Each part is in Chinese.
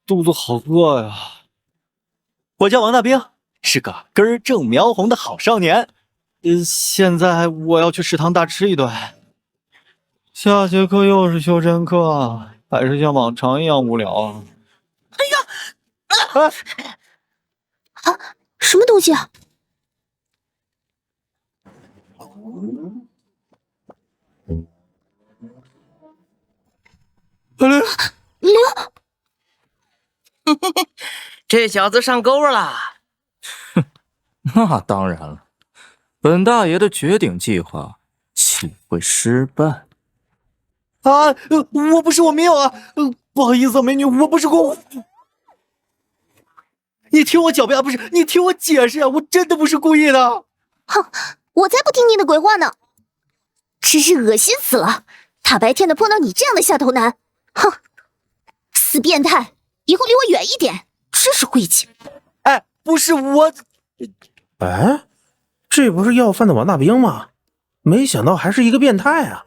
肚子好饿呀！我叫王大兵，是个根正苗红的好少年。现在我要去食堂大吃一顿。下节课又是修真课，还是像往常一样无聊啊！哎呀！啊，什么东西啊？刘，这小子上钩了。哼，那当然了，本大爷的绝顶计划岂会失败？我没有啊，不好意思，美女，我不是故意。你听我狡辩啊，不是，你听我解释啊，我真的不是故意的。哼，我才不听你的鬼话呢！真是恶心死了！大白天的碰到你这样的下头男，哼，死变态！以后离我远一点，真是晦气。哎，不是我。哎，这不是要饭的王大兵吗？没想到还是一个变态啊！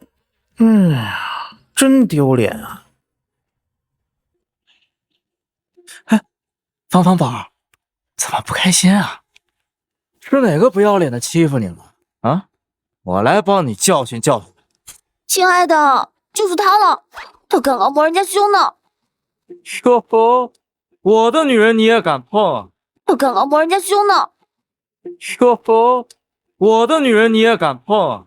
真丢脸啊！哎，芳宝，怎么不开心啊？是哪个不要脸的欺负你了啊？我来帮你教训教训。亲爱的，就是他了，他敢老摸人家胸呢。哟吼，我的女人你也敢碰啊？他敢老摸人家胸呢。哟吼，我的女人你也敢碰啊？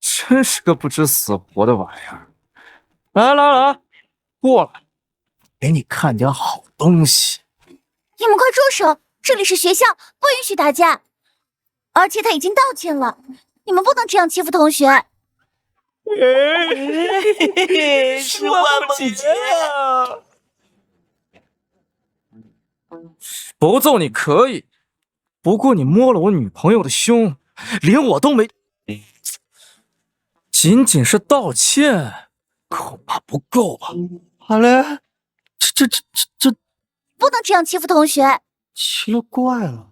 真是个不知死活的玩意儿！来来来，过来，给你看点好东西。你们快住手！这里是学校，不允许打架。而且他已经道歉了，你们不能这样欺负同学。是万梦劫啊！不揍你可以，不过你摸了我女朋友的胸，连我都没，仅仅是道歉，恐怕不够吧？好嘞，这，不能这样欺负同学。奇了怪了，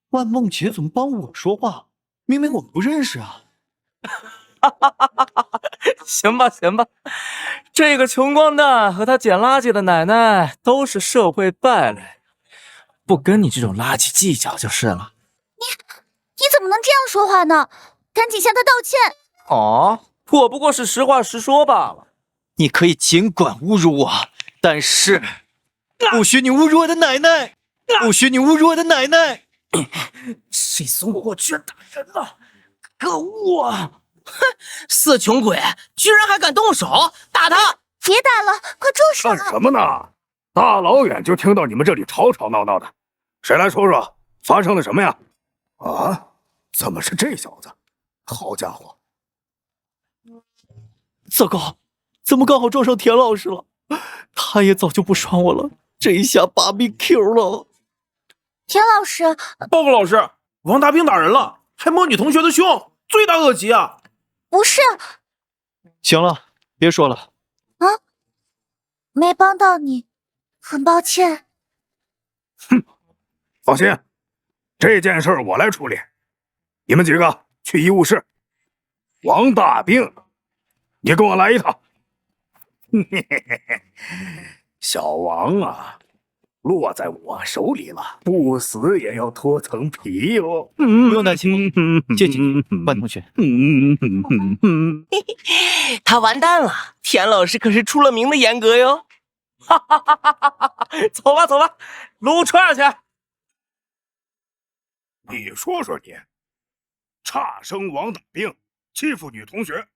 万梦劫怎么帮我说话？明明我们不认识啊！行吧，行吧，这个穷光蛋和他捡垃圾的奶奶都是社会败类，不跟你这种垃圾计较就是了。你怎么能这样说话呢？赶紧向他道歉！哦，我不过是实话实说罢了。你可以尽管侮辱我，但是不许你侮辱我的奶奶！不许你侮辱我的奶奶！谁怂我居然打人了！可恶啊！哼，死穷鬼，居然还敢动手，打他！别打了，快住手！干什么呢？大老远就听到你们这里吵吵闹闹的，谁来说说发生了什么呀？啊，怎么是这小子？好家伙！糟糕，怎么刚好撞上田老师了？他也早就不爽我了，这一下BBQ了。田老师，报告老师，王大兵打人了，还摸女同学的胸，罪大恶极啊！不是。行了，别说了。啊，没帮到你，很抱歉。哼，放心，这件事我来处理。你们几个去医务室。王大兵，你跟我来一趟。小王啊，落在我手里了，不死也要脱层皮哟。不用担心，谢谢你，万同学。他完蛋了，田老师可是出了名的严格哟。哈哈哈哈哈哈！走吧走吧，撸串去。你说说你，差生王大兵欺负女同学，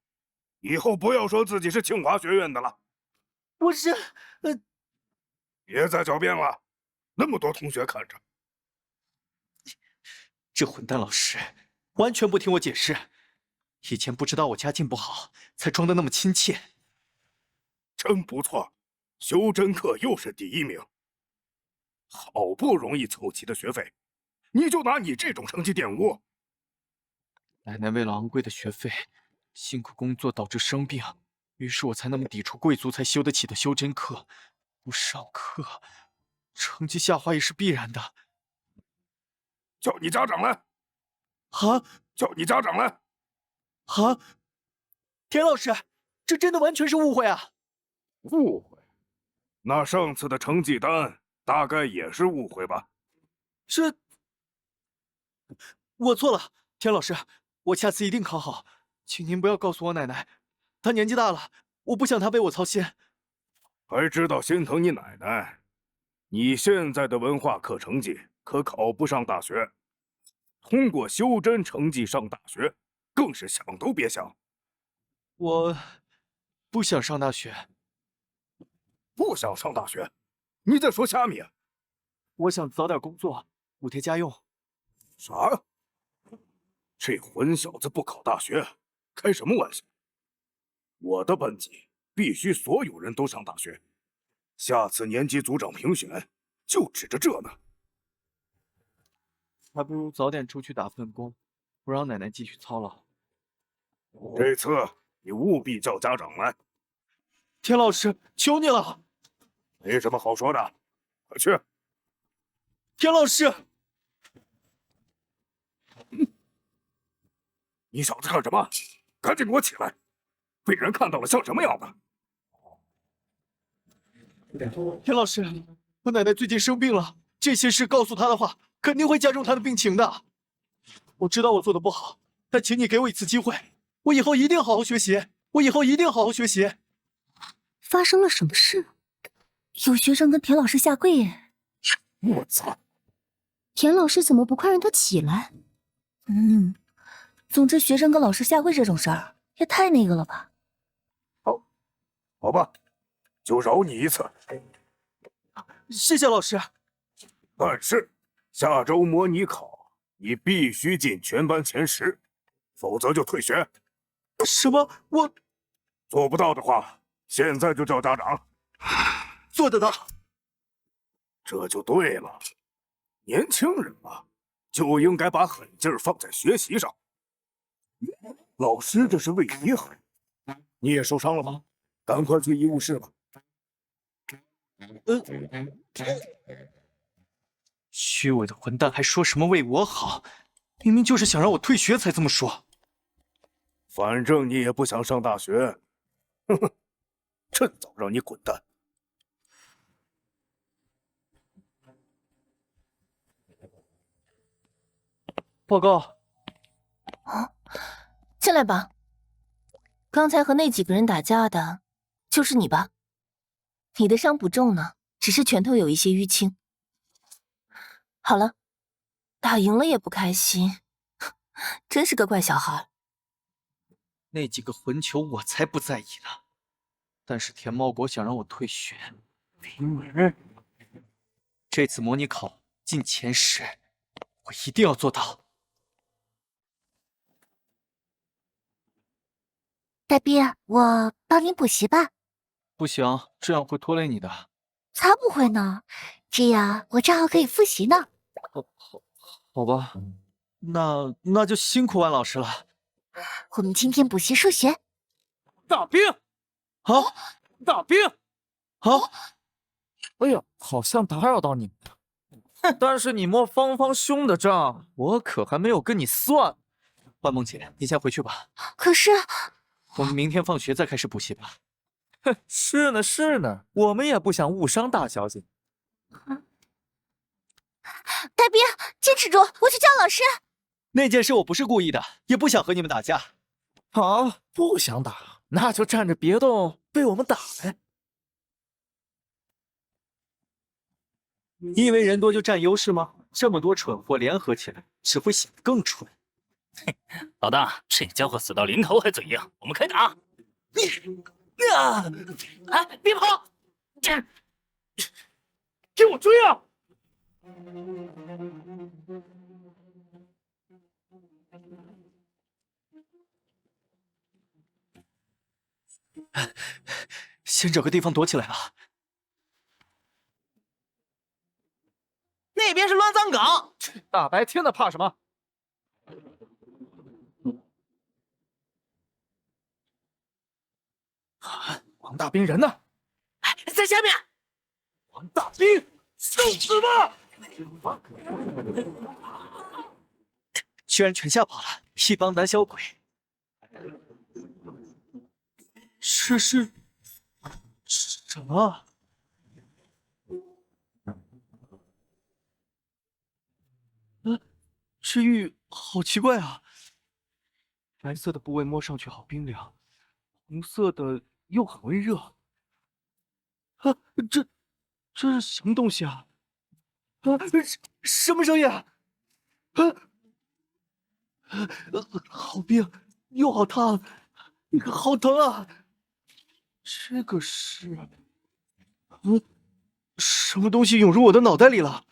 以后不要说自己是清华学院的了。不是，别再狡辩了，那么多同学看着。这混蛋老师完全不听我解释，以前不知道我家境不好，才装得那么亲切。真不错，修真课又是第1名，好不容易凑齐的学费，你就拿你这种成绩玷污。奶奶为了昂贵的学费，辛苦工作导致生病，于是我才那么抵触贵族才修得起的修真课。不上课，成绩下滑也是必然的。叫你家长来！啊！叫你家长来！啊！田老师，这真的完全是误会啊！误会？那上次的成绩单大概也是误会吧？这，我错了，田老师，我下次一定考好，请您不要告诉我奶奶，她年纪大了，我不想她为我操心。还知道心疼你奶奶？你现在的文化课成绩可考不上大学，通过修真成绩上大学，更是想都别想。我不想上大学。不想上大学？你在说虾米？我想早点工作，补贴家用。啥？这混小子不考大学，开什么玩笑？我的班级必须所有人都上大学，下次年级组长评选就指着这呢。还不如早点出去打份工，不让奶奶继续操劳。这次你务必叫家长来。田老师，求你了！没什么好说的，快去！田老师，你小子干什么？赶紧给我起来！被人看到了像什么样子？田老师，我奶奶最近生病了，这些事告诉她的话，肯定会加重她的病情的。我知道我做的不好，但请你给我一次机会，我以后一定好好学习，我以后一定好好学习。发生了什么事？有学生跟田老师下跪耶！我操！田老师怎么不快让他起来？总之学生跟老师下跪这种事儿也太那个了吧。好吧，就饶你一次。谢谢老师。但是下周模拟考你必须进全班前10，否则就退学。什么？我做不到的话，现在就叫家长。做得到。这就对了，年轻人嘛，就应该把狠劲儿放在学习上。老师这是为你好。你也受伤了吗？赶快去医务室吧。虚伪的混蛋还说什么为我好，明明就是想让我退学才这么说。反正你也不想上大学，哼哼，趁早让你滚蛋。报告。进来吧。刚才和那几个人打架的，就是你吧？你的伤不重呢，只是拳头有一些淤青。好了，打赢了也不开心，真是个怪小孩。那几个混球我才不在意呢，但是田茂国想让我退学，没门！这次模拟考进前10，我一定要做到。大逼，我帮您补习吧。不行，这样会拖累你的。才不会呢，这样我正好可以复习呢。好吧，那就辛苦万老师了。我们今天补习数学。大兵，好，大兵，好。哎呀，好像打扰到你了。但是你摸芳芳胸的账，我可还没有跟你算。万梦姐，你先回去吧。可是我们明天放学再开始补习吧。哼，是呢是呢，我们也不想误伤大小姐。大兵，坚持住，我去叫老师。那件事我不是故意的，也不想和你们打架。好，不想打，那就站着别动，被我们打呗。你以为人多就占优势吗？这么多蠢货联合起来，只会显得更蠢。老大，这家伙死到临头还嘴硬，我们开打！哎，别跑！给我追啊！先找个地方躲起来吧。那边是乱葬岗，大白天的怕什么？王大兵人呢？哎，在下面。王大兵，受死吧！居然全吓跑了，一帮胆小鬼。这是什么？这玉好奇怪啊！白色的部位摸上去好冰凉，红色的又很温热。啊，这是什么东西啊？啊，什么声音啊？好冰，又好烫，好疼啊！这个是，什么东西涌入我的脑袋里了？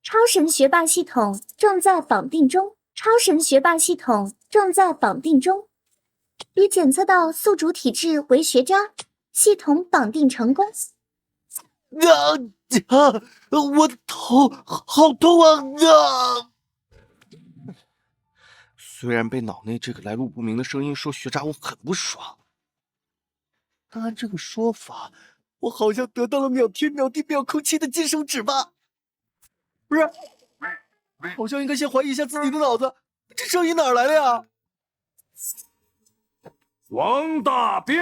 超神学霸系统正在绑定中，超神学霸系统正在绑定中，已检测到宿主体质为学渣，系统绑定成功。我的头好痛啊！虽然被脑内这个来路不明的声音说学渣，我很不爽，但按这个说法，我好像得到了秒天秒地秒空气的金手指吧？不是，好像应该先怀疑一下自己的脑子，这声音哪儿来的呀？王大兵，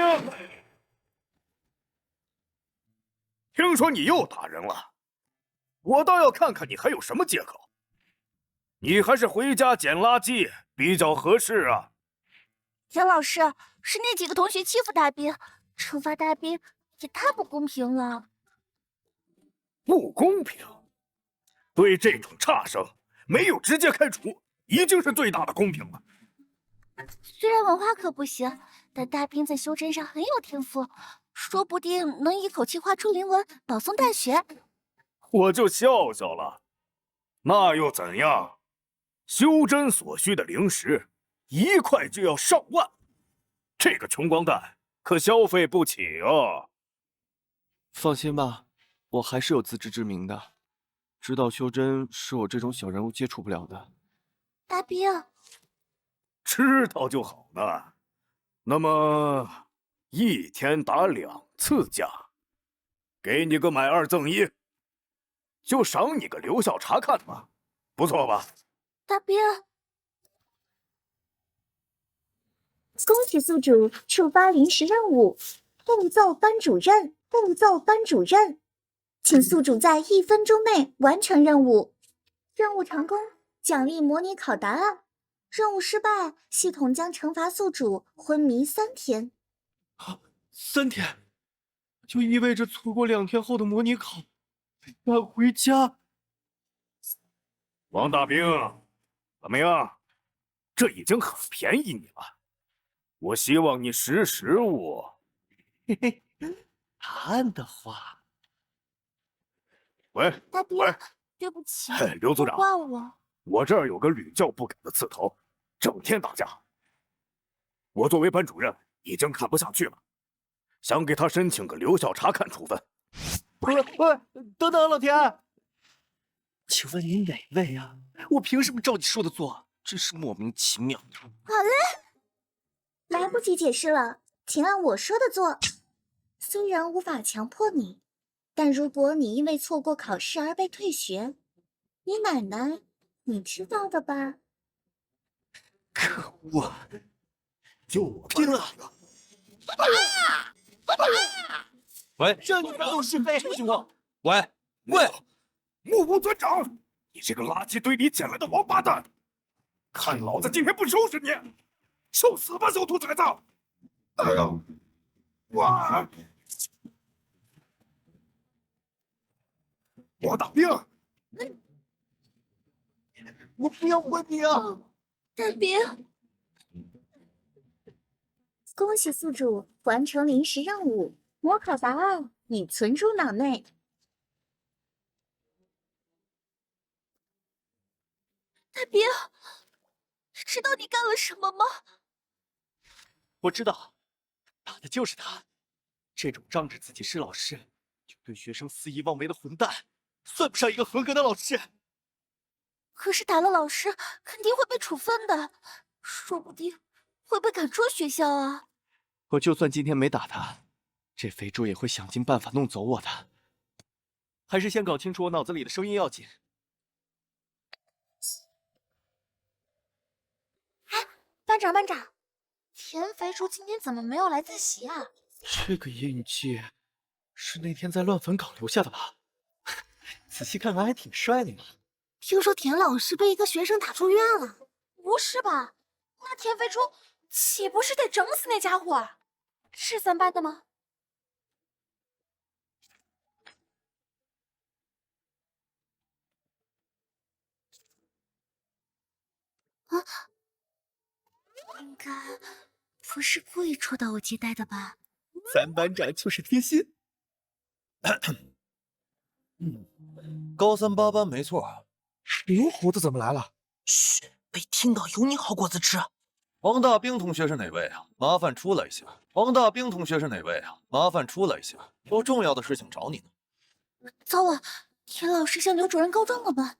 听说你又打人了，我倒要看看你还有什么借口。你还是回家捡垃圾比较合适啊。田老师，是那几个同学欺负大兵，惩罚大兵也太不公平了。不公平？对这种差生，没有直接开除，已经是最大的公平了。虽然文化课不行，但大兵在修真上很有天赋，说不定能一口气画出灵文，保送大学。我就笑笑了，那又怎样？修真所需的灵石1块就要上万，这个穷光蛋可消费不起啊！放心吧，我还是有自知之明的，知道修真是我这种小人物接触不了的。大兵，知道就好呢。那么1天打2次架，给你个买2赠1，就赏你个留校察看吧，不错吧？大兵，恭喜宿主触发临时任务，步骤班主任，步骤班主任，请宿主在1分钟内完成任务。任务成功，奖励模拟考答案；任务失败，系统将惩罚宿主昏迷3天。3天，就意味着错过2天后的模拟考，赶回家。王大兵，怎么样？这已经很便宜你了。我希望你识时务。嘿嘿，答案的话，喂，大兵，喂，对不起，刘组长，挂我。我这儿有个屡教不改的刺头，整天打架。我作为班主任已经看不下去了，想给他申请个留校察看处分。喂，等等，老田，请问你哪位啊？我凭什么照你说的做？真是莫名其妙。好嘞，来不及解释了，请按我说的做。虽然无法强迫你，但如果你因为错过考试而被退学，你奶奶你知道的吧？可恶！就我拼了！喂，让你不懂是非，什么情况？喂，目无尊长，你这个垃圾堆里捡来的王八蛋！看老子今天不收拾你！受死吧，小兔崽子！哎呀，哇！王大兵，我不要问你啊！大兵，恭喜宿主完成临时任务，模考答案已存入脑内。大兵，知道你干了什么吗？我知道，打的就是他，这种仗着自己是老师就对学生肆意妄为的混蛋，算不上一个合格的老师。可是打了老师肯定会被处分的，说不定会被赶出学校啊！我就算今天没打他，这肥猪也会想尽办法弄走我的。还是先搞清楚我脑子里的声音要紧。班长，田肥猪今天怎么没有来自习啊？这个印记是那天在乱坟岗留下的吧？仔细看看还挺帅的嘛。听说田老师被一个学生打住院了。不是吧？那田飞猪岂不是得整死那家伙啊？是咱班的吗？啊，应该不是故意戳到我接待的吧？咱班长就是贴心。高三8班没错。刘胡子怎么来了？嘘，被听到有你好果子吃。王大兵同学是哪位啊？麻烦出来一下。王大兵同学是哪位啊？麻烦出来一下，有重要的事情找你呢。糟了，田老师向刘主任告状了吗？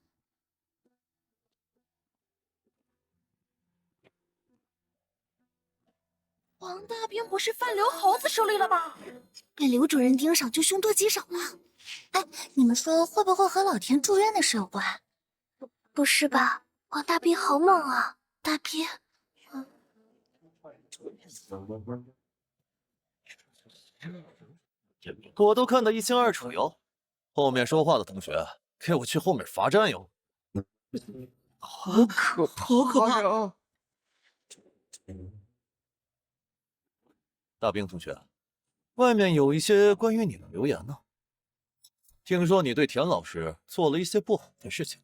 王大兵不是犯刘猴子手里了吧？被刘主任盯上就凶多吉少了。哎，你们说会不会和老田住院的事有关？不是吧？王大兵好猛啊！大兵，我都看得一清二楚哟。后面说话的同学，给我去后面罚站哟。好可怕呀！大兵同学，外面有一些关于你的流言呢。听说你对田老师做了一些不好的事情，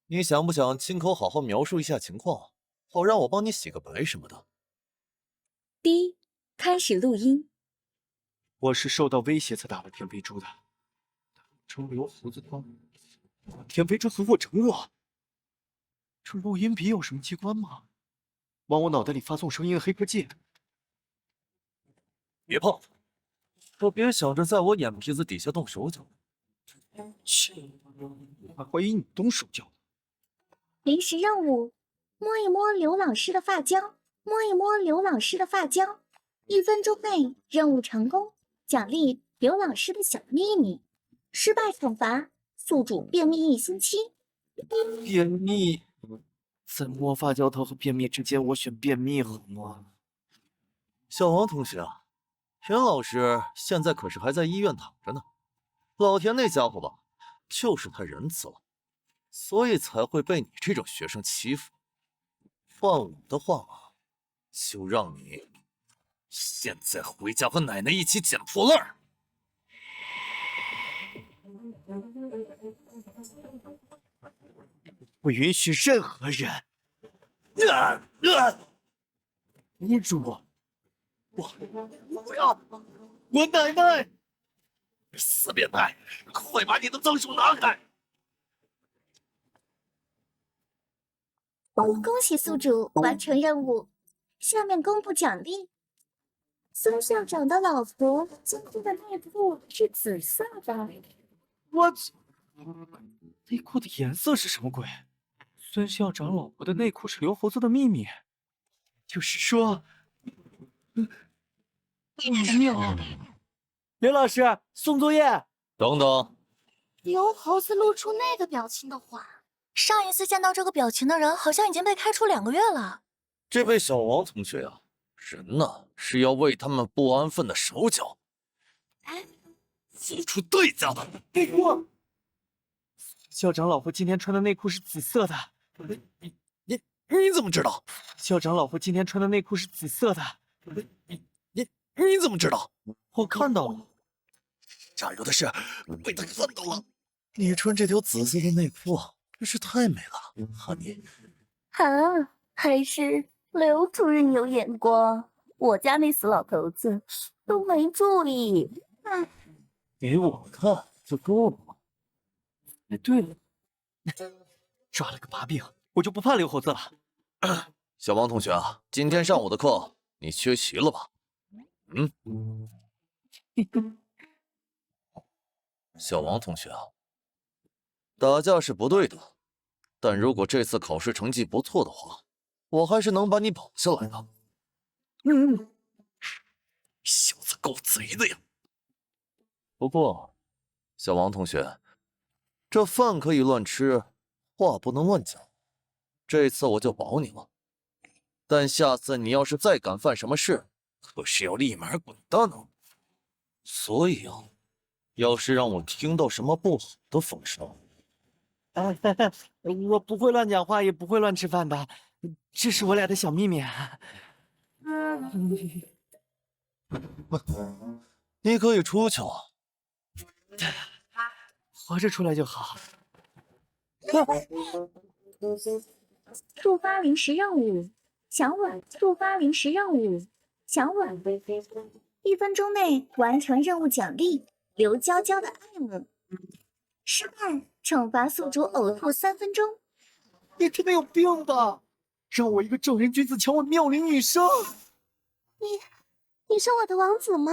你想不想亲口好好描述一下情况，好让我帮你洗个白什么的？第开始录音。我是受到威胁才打了田飞猪的，成刘胡子汤，田飞猪合伙整我。这录音笔有什么机关吗？往我脑袋里发送声音的黑科技？别碰！可别想着在我眼皮子底下动手脚。我还怀疑你动手脚。临时任务：摸一摸刘老师的发胶，摸一摸刘老师的发胶。1分钟内任务成功，奖励刘老师的小秘密。失败惩罚：宿主便秘1星期。便秘，在摸发胶头和便秘之间，我选便秘好吗？小王同学啊，田老师现在可是还在医院躺着呢。老田那家伙吧，就是太仁慈了，所以才会被你这种学生欺负。换我的话嘛，就让你现在回家和奶奶一起捡破烂儿。不允许任何人侮辱我！我不要！我奶奶！死变态，快把你的脏手拿开！恭喜宿主完成任务，下面公布奖励。孙校长的老婆今天的内裤是紫色的。我内裤的颜色是什么鬼？孙校长老婆的内裤是刘猴子的秘密，就是说，刘老师送作业。等等，刘猴子露出那个表情的话，上一次见到这个表情的人好像已经被开除2个月了。这位小王同学啊，人呢是要为他们不安分的手脚，付出代价的。内裤，校长老婆今天穿的内裤是紫色的。你怎么知道？校长老婆今天穿的内裤是紫色的。你怎么知道？我看到了。加油的是被他看到了。你穿这条紫色的内裤真是太美了，哈尼。还是刘主任有眼光，我家那死老头子都没注意。给我看就够了嘛。哎，对了，抓了个把柄，我就不怕刘猴子了。小王同学啊，今天上午的课你缺席了吧？小王同学啊，打架是不对的，但如果这次考试成绩不错的话，我还是能把你保下来的。小子够贼的呀！不过，小王同学，这饭可以乱吃，话不能乱讲。这次我就保你了，但下次你要是再敢犯什么事，可是要立马滚蛋哦。所以啊，要是让我听到什么不好的风声，我不会乱讲话，也不会乱吃饭的，这是我俩的小秘密。你可以出去了。活着出来就好。触发临时任务，小稳。触发临时任务，小稳。1分钟内完成任务奖励：刘娇娇的爱慕。失败，惩罚宿主呕吐3分钟。你真的有病吧？让我一个正人君子强吻妙龄女生？你是我的王子吗？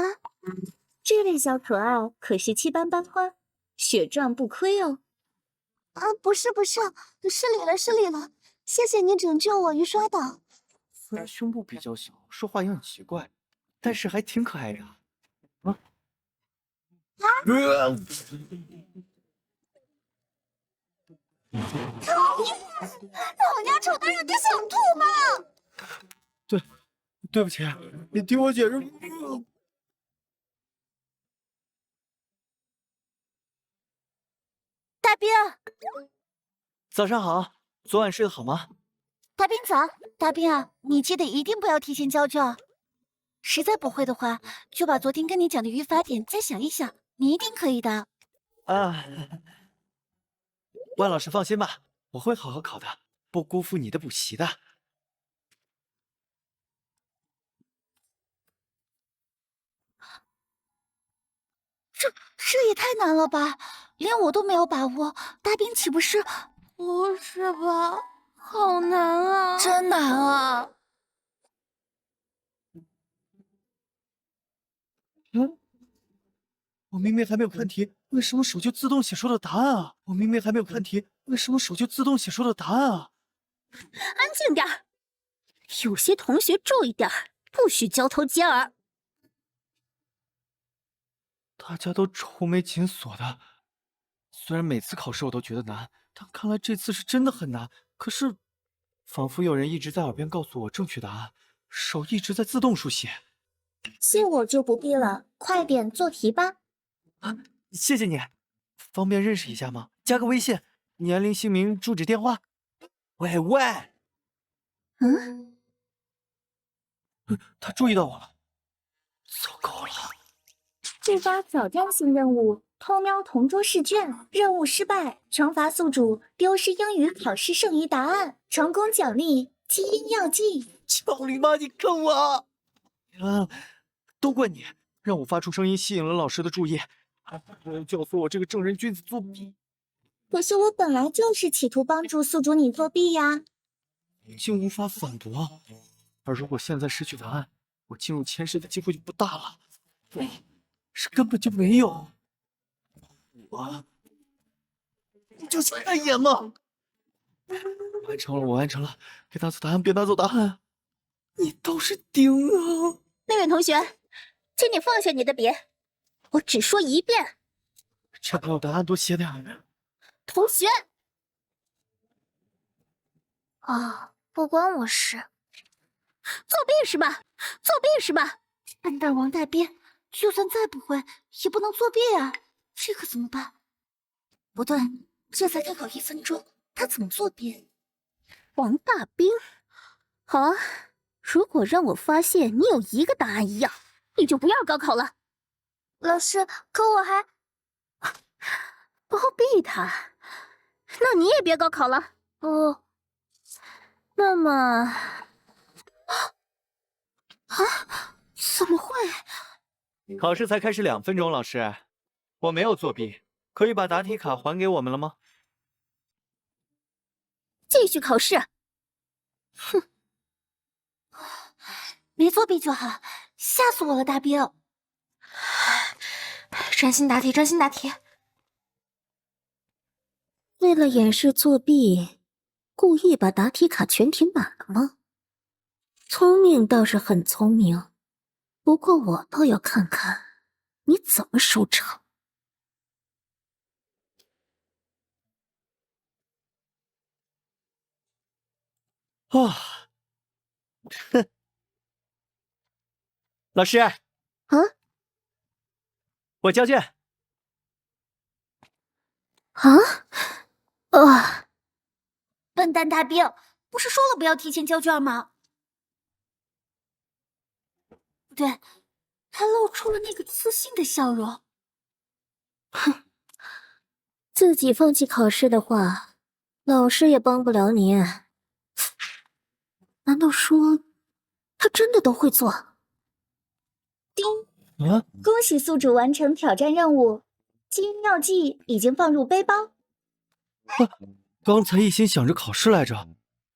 这位小可爱可是7班班花，血赚不亏哦。不是，失礼了，谢谢你拯救我于摔倒。虽然胸部比较小，说话也很奇怪，但是还挺可爱的。老娘丑到让你想吐吗？对不起，你听我解释。大兵，早上好，昨晚睡得好吗？大兵早。大兵啊，你记得一定不要提前交卷。实在不会的话，就把昨天跟你讲的语法点再想一想，你一定可以的。万老师放心吧，我会好好考的，不辜负你的补习的。这也太难了吧，连我都没有把握，大兵岂不是？不是吧，好难啊，真难啊！我明明还没有看题，为什么手就自动写出了答案啊？安静点儿，有些同学注意点儿，不许交头接耳。大家都愁眉紧锁的，虽然每次考试我都觉得难，但看来这次是真的很难。可是，仿佛有人一直在耳边告诉我正确答案，手一直在自动书写。谢我就不必了，快点做题吧。谢谢你，方便认识一下吗？加个微信，年龄、姓名、住址、电话。喂，他注意到我了，糟糕了！触发挑战性任务：偷瞄同桌试卷，任务失败，惩罚宿主丢失英语考试剩余答案，成功奖励基因药剂。操你妈！你坑我！都怪你，让我发出声音吸引了老师的注意，教唆我这个正人君子作弊。可是我本来就是企图帮助宿主你作弊呀，竟无法反驳。而如果现在失去答案，我进入前10的机会就不大了。是根本就没有。你就太严了。我完成了，别拿走答案。你倒是顶啊！那位同学，请你放下你的笔，我只说一遍。这把我答案多写点。同学，不关我事。作弊是吧？笨蛋王大兵，就算再不会，也不能作弊啊！这可怎么办？不对，这才开考1分钟，他怎么作弊？王大兵，好啊！如果让我发现你有一个答案一样，你就不要高考了。老师，可我还包庇他，那你也别高考了。不，那么怎么会？考试才开始2分钟，老师，我没有作弊，可以把答题卡还给我们了吗？继续考试。哼，没作弊就好，吓死我了，大兵。专心答题。为了掩饰作弊，故意把答题卡全填满了吗？聪明倒是很聪明，不过我倒要看看你怎么收场。哼，老师，啊，我交卷。笨蛋大兵，不是说了不要提前交卷吗？对，他露出了那个自信的笑容。哼，自己放弃考试的话，老师也帮不了你。难道说他真的都会做？叮！啊！恭喜宿主完成挑战任务，基因药剂已经放入背包。刚才一心想着考试来着。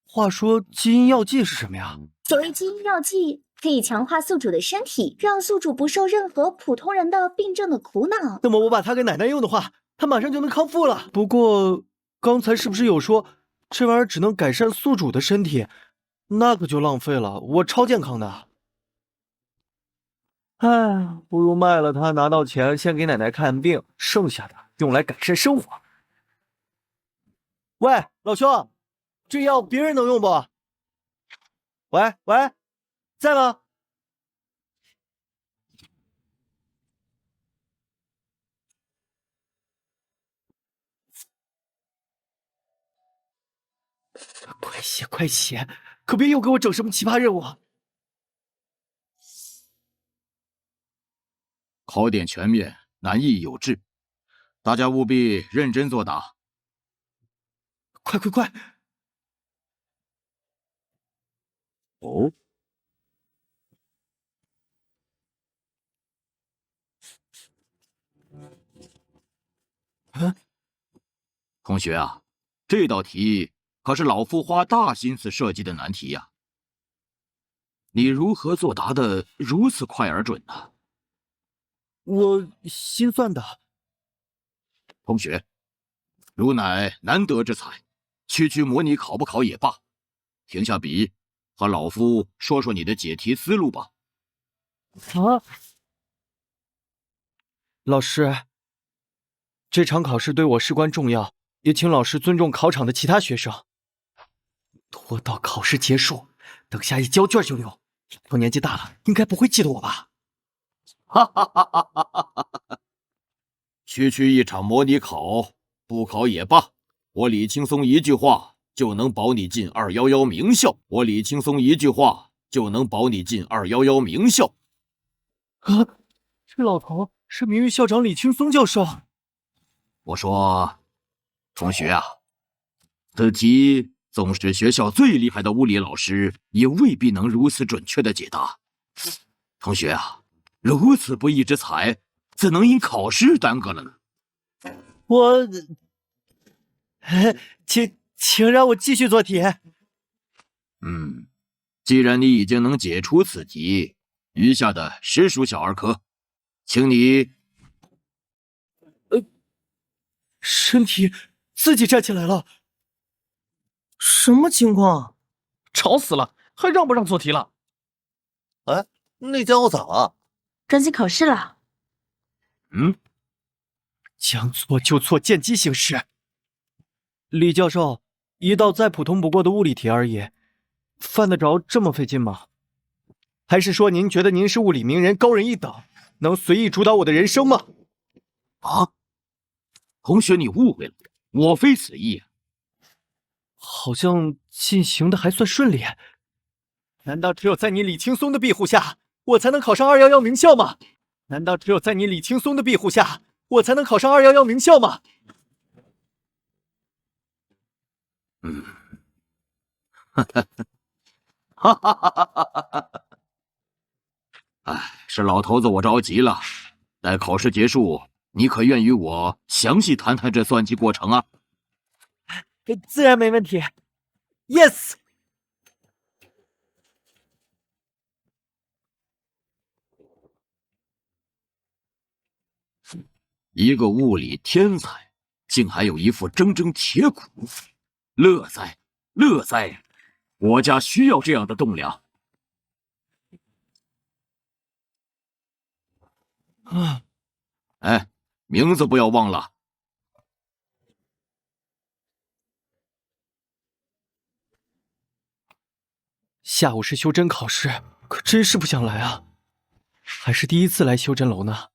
话说基因药剂是什么呀？所谓基因药剂，可以强化宿主的身体，让宿主不受任何普通人的病症的苦恼。那么我把它给奶奶用的话，她马上就能康复了。不过刚才是不是有说这玩意儿只能改善宿主的身体？那可就浪费了，我超健康的。唉，不如卖了它，拿到钱先给奶奶看病，剩下的用来改善生活。喂，老兄，这药别人能用不？喂，在吗？快写，可别又给我整什么奇葩任务。考点全面，难易有致，大家务必认真作答。快！哦，同学啊，这道题可是老夫花大心思设计的难题呀！你如何作答的如此快而准呢？我心算的。同学，汝乃难得之才，区模拟考不考也罢，停下笔，和老夫说说你的解题思路吧。啊，老师，这场考试对我事关重要，也请老师尊重考场的其他学生。拖到考试结束，等下一交卷就溜。我年纪大了，应该不会记得我吧？区一场模拟考，不考也罢。我李青松一句话就能保你进211名校。我李青松一句话就能保你进211名校。啊，这老头是名誉校长李青松教授。我说，同学啊，此题纵使学校最厉害的物理老师，也未必能如此准确的解答。同学啊，如此不义之财，怎能因考试耽搁了呢？我，请让我继续做题。既然你已经能解出此题，余下的实属小儿科，请你身体自己站起来了。什么情况？吵死了，还让不让做题了？哎，那家伙咋了？专心考试了。将错就错，见机行事。李教授，一道再普通不过的物理题而已，犯得着这么费劲吗？还是说您觉得您是物理名人，高人一等，能随意主导我的人生吗？啊，同学，你误会了，我非此意。好像进行的还算顺利。难道只有在你李青松的庇护下，我才能考上211名校吗？难道只有在你李青松的庇护下，我才能考上211名校吗？是老头子我着急了。待考试结束，你可愿与我详细谈谈这算计过程啊？自然没问题。Yes。一个物理天才，竟还有一副铮铮铁骨，乐哉乐哉！国家需要这样的栋梁。哎，名字不要忘了。下午是修真考试，可真是不想来啊，还是第一次来修真楼呢。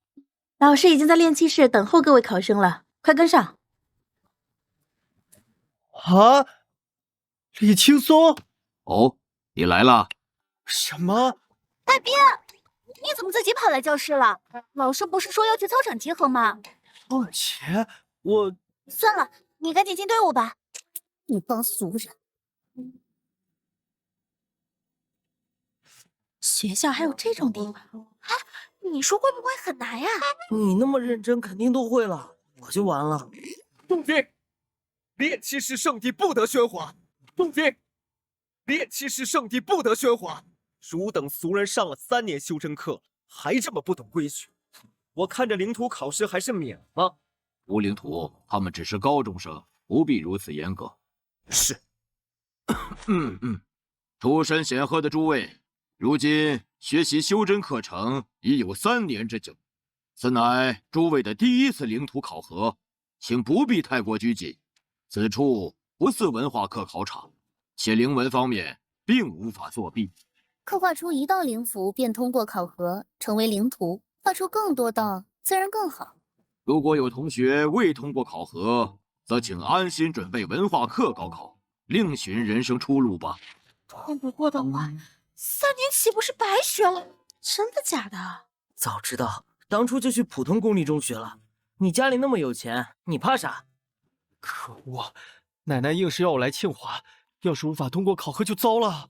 老师已经在练气室等候各位考生了，快跟上。啊，李青松？哦，你来了。什么？大兵，你怎么自己跑来教室了？老师不是说要去操场集合吗？凤姐，我……算了，你赶紧进队伍吧。一帮俗人。学校还有这种地方？哎，你说会不会很难呀？你那么认真，肯定都会了，我就完了。杜宾，炼气室圣地不得喧哗。杜宾，炼气室圣地不得喧哗。汝等俗人上了3年修真课，还这么不懂规矩，我看这领土考试还是免了。吴领土，他们只是高中生，不必如此严格。是。出身显赫的诸位，如今学习修真课程已有3年之久，此乃诸位的第1次领土考核，请不必太过拘谨。此处不似文化课考场，且灵文方面并无法作弊。刻画出1道灵符便通过考核，成为灵图；画出更多道，自然更好。如果有同学未通过考核，则请安心准备文化课高考，另寻人生出路吧。通不过的话，3年岂不是白学了？真的假的？早知道当初就去普通公立中学了。你家里那么有钱，你怕啥？可恶，奶奶硬是要我来庆华，要是无法通过考核就糟了。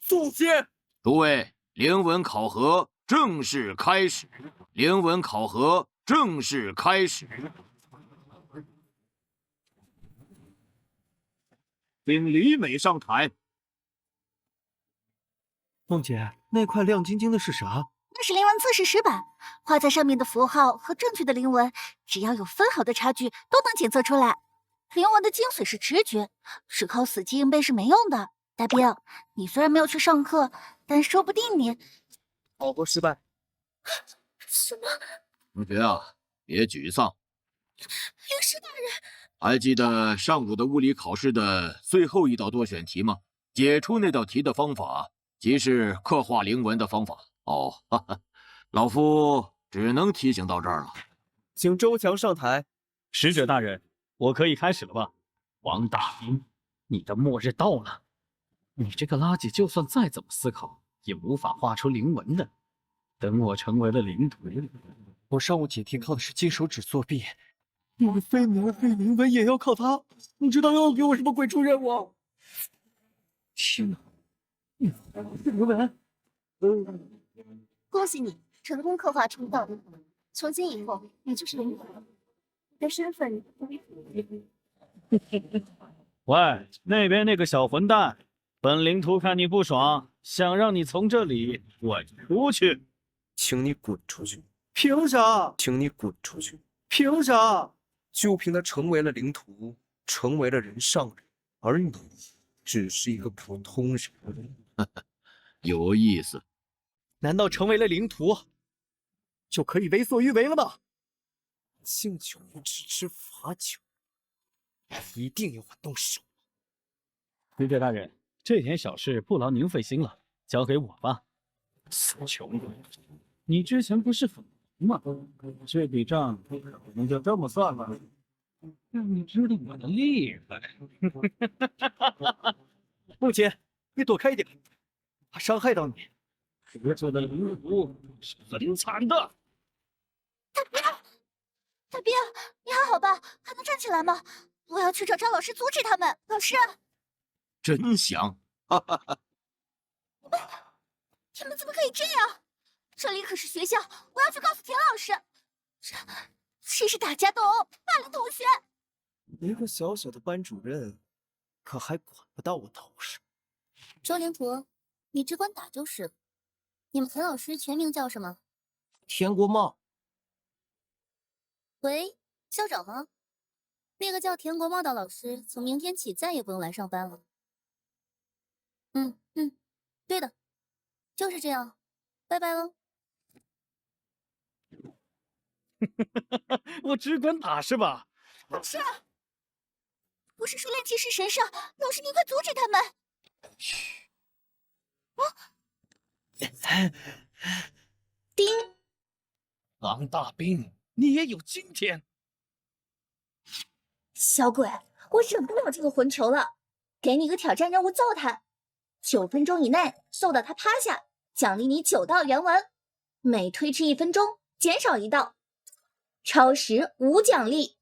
祖先，诸位，灵文考核正式开始。灵文考核正式开始。请李美上台。凤姐，那块亮晶晶的是啥？那是灵文测试石板，画在上面的符号和正确的灵文，只要有分毫的差距，都能检测出来。灵文的精髓是直觉，只靠死记硬背是没用的。大兵，你虽然没有去上课，但说不定你……考核失败。什么？同学啊，别沮丧。灵师大人，还记得上午的物理考试的最后一道多选题吗？解出那道题的方法，即是刻画灵文的方法。哦，哈哈，老夫只能提醒到这儿了。请周强上台。使者大人，我可以开始了吧？王大兵，你的末日到了！你这个垃圾，就算再怎么思考，也无法画出灵文的。等我成为了灵徒，我上午解题靠的是金手指作弊，我非年非灵文也要靠它。你知道要给我什么鬼出任务？天哪！灵文，恭喜你成功刻画出道灵符，从今以后你就是灵徒了，你的身份喂，那边那个小混蛋，本灵徒看你不爽，想让你从这里滚出去。请你滚出去！凭啥？请你滚出去！凭啥？就凭他成为了灵徒，成为了人上人，而你只是一个普通人。有意思。难道成为了灵徒就可以为所欲为了吗？敬酒不吃吃罚酒，一定要我动手！使者大人，这点小事不劳您费心了，交给我吧。死穷鬼！你之前不是粉红吗？这笔账可能就这么算了，让你知道我的厉害。凤姐，你躲开一点，怕伤害到你。合作的灵徒是很惨的。大兵，你还好吧？还能站起来吗？我要去找张老师阻止他们。老师，真香！哈哈哈！你们怎么可以这样？这里可是学校，我要去告诉田老师。这是打架斗殴，霸凌同学。一个小小的班主任，可还管不到我头上。周灵图，你只管打就是了。你们田老师全名叫什么？田国茂。喂，校长吗？那个叫田国茂的老师，从明天起再也不用来上班了。对的，就是这样，拜拜喽。我只管打是吧？老师，不是说炼气是神圣，老师您快阻止他们！丁，王大兵，你也有今天！小鬼，我忍不了这个混球了，给你个挑战任务揍他，9分钟以内揍到他趴下，奖励你9道原文，每推迟1分钟减少1道，超时无奖励。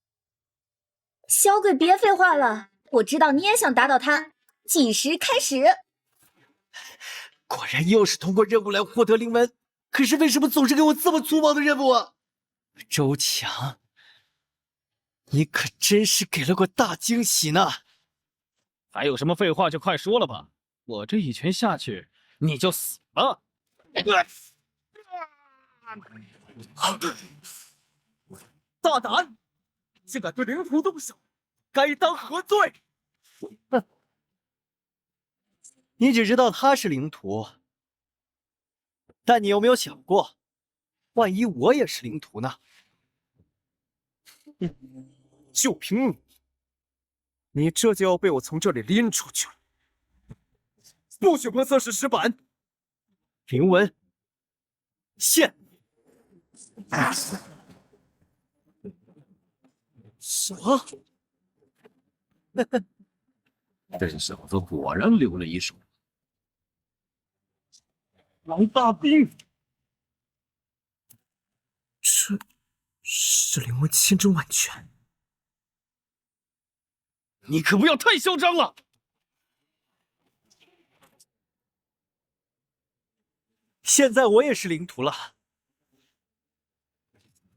小鬼别废话了，我知道你也想打倒他，计时开始。果然又是通过任务来获得灵文，可是为什么总是给我这么粗暴的任务啊？周强，你可真是给了我大惊喜呢！还有什么废话就快说了吧，我这一拳下去你就死了。大胆，竟敢对灵徒动手，该当何罪？哼！你只知道他是灵徒，但你有没有想过，万一我也是灵徒呢？就凭你这就要被我从这里拎出去了！不许碰测试石板！灵文，现！什么？这小子果然留了一手。王大兵，这是灵文千真万确。你可不要太嚣张了！现在我也是灵徒了，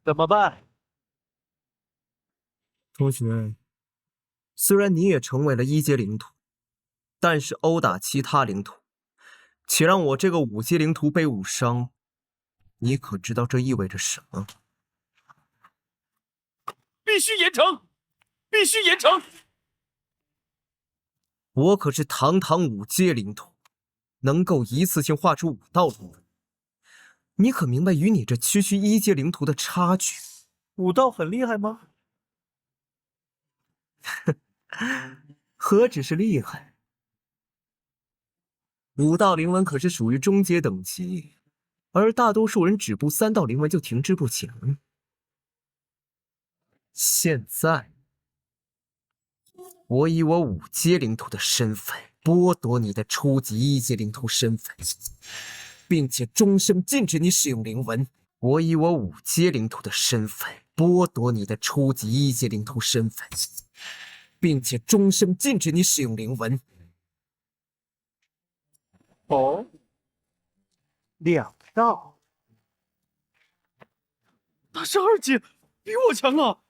怎么办？同学，虽然你也成为了1阶灵徒，但是殴打其他灵徒，且让我这个5阶灵徒被误伤，你可知道这意味着什么？必须严惩！必须严惩！我可是堂堂5阶灵徒，能够一次性画出5道灵文，你可明白与你这区区1阶灵徒的差距5道很厉害吗？何止是厉害，5道灵文可是属于中阶等级，而大多数人只布3道灵文就停滞不前。现在，我以我5阶灵徒的身份剥夺你的初级1阶灵徒身份，并且终身禁止你使用灵文。我以我5阶灵徒的身份剥夺你的初级1阶灵徒身份，并且终身禁止你使用灵文。哦，2道，他是2阶，比我强啊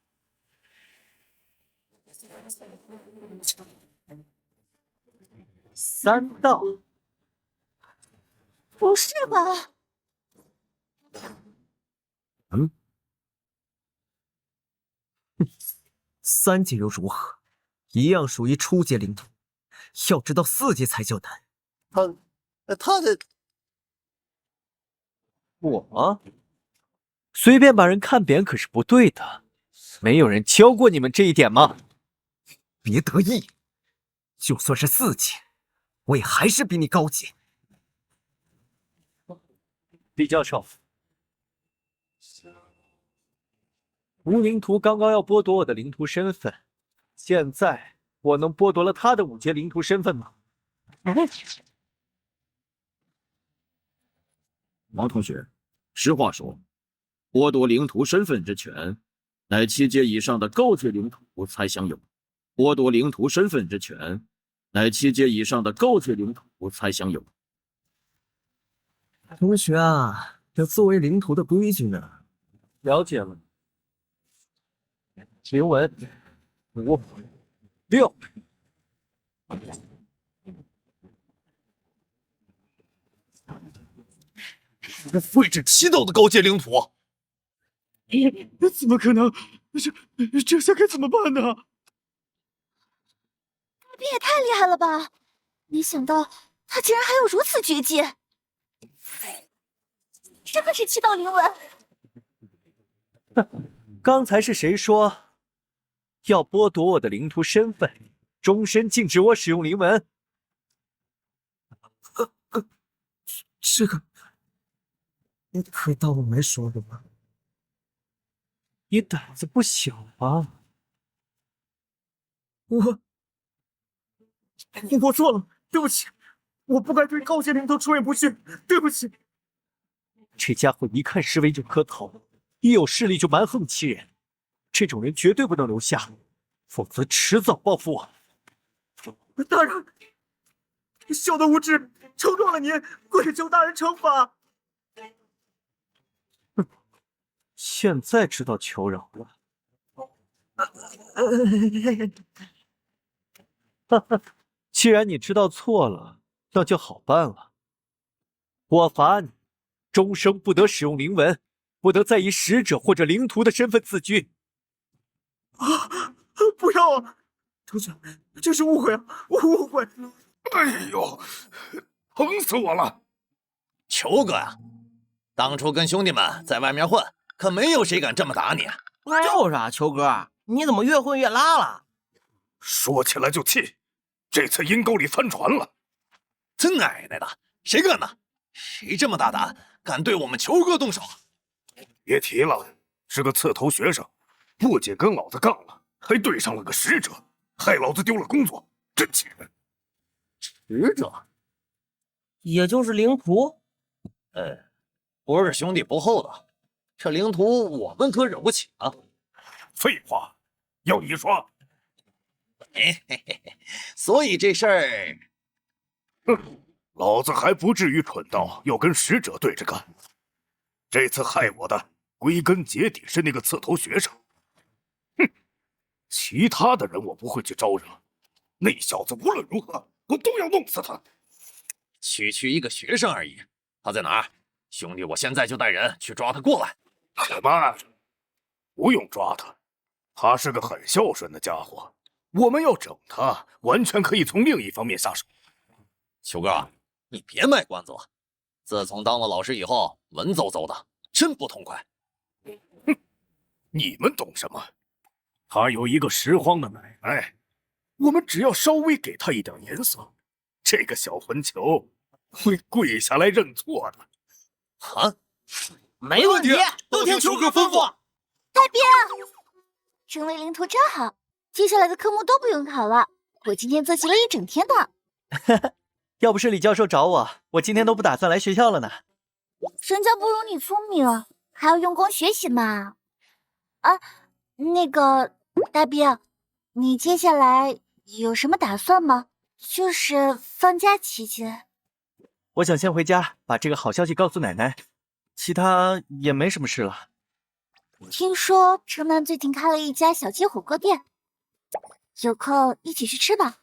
！3道，不是吧？嗯，3阶又如何？一样属于初阶灵徒，要知道4阶才叫难。他的我随便把人看扁可是不对的，没有人教过你们这一点吗？别得意，就算是4阶，我也还是比你高阶。李教授，吴灵徒刚刚要剥夺我的灵徒身份，现在我能剥夺了他的5阶灵徒身份吗？王同学，实话说，剥夺灵徒身份之权，乃7阶以上的高阶灵徒才享有；剥夺灵徒身份之权，乃7阶以上的高阶灵徒才享有。同学啊，这作为灵徒的规矩呢？了解了。灵文5、6。废止7道的高阶灵徒，怎么可能？这下该怎么办呢？大兵也太厉害了吧！没想到他竟然还有如此绝技，真的是7道灵文。刚才是谁说要剥夺我的灵徒身份，终身禁止我使用灵文？这个你可以当我没说的吗？你胆子不小啊！我错了，对不起，我不该对高阶灵头出言不逊，对不起。这家伙一看示威就磕头，一有势力就蛮横欺人，这种人绝对不能留下，否则迟早报复我。大人，小的无知，承撞了您，跪求大人惩罚。现在知道求饶了。既然你知道错了，那就好办了。我罚你终生不得使用灵纹，不得再以使者或者灵徒的身份自居。不要啊！主角，这是误会啊，误会！哎呦，疼死我了！球哥呀，当初跟兄弟们在外面混，可没有谁敢这么打你。就是啊，球哥，你怎么越混越拉了？说起来就气，这次阴沟里翻船了。他奶奶的，谁干的？谁这么大胆，敢对我们球哥动手？别提了，是个刺头学生，不仅跟老子杠了，还对上了个使者，害老子丢了工作，真气人。使者，也就是灵徒。不是兄弟不厚道，这灵徒我们可惹不起啊。废话，要你说。所以这事儿，老子还不至于蠢到要跟使者对着干。这次害我的，归根结底是那个刺头学生。其他的人我不会去招惹，那小子无论如何我都要弄死他。区一个学生而已，他在哪儿？兄弟，我现在就带人去抓他过来。慢着，不用抓他，他是个很孝顺的家伙。我们要整他，完全可以从另一方面下手。球哥，你别卖关子了。自从当了老师以后，文绉绉的，真不痛快。你们懂什么？他有一个拾荒的奶奶，我们只要稍微给他一点颜色，这个小混球会跪下来认错的。啊，没问题，都听球哥吩咐。太bien，成为灵徒真好，接下来的科目都不用考了。我今天自习了一整天的。要不是李教授找我，我今天都不打算来学校了呢。人家不如你聪明，还要用功学习嘛。啊，那个大兵，你接下来有什么打算吗？就是放假期间。我想先回家把这个好消息告诉奶奶，其他也没什么事了。听说城南最近开了一家小鸡火锅店，有空一起去吃吧。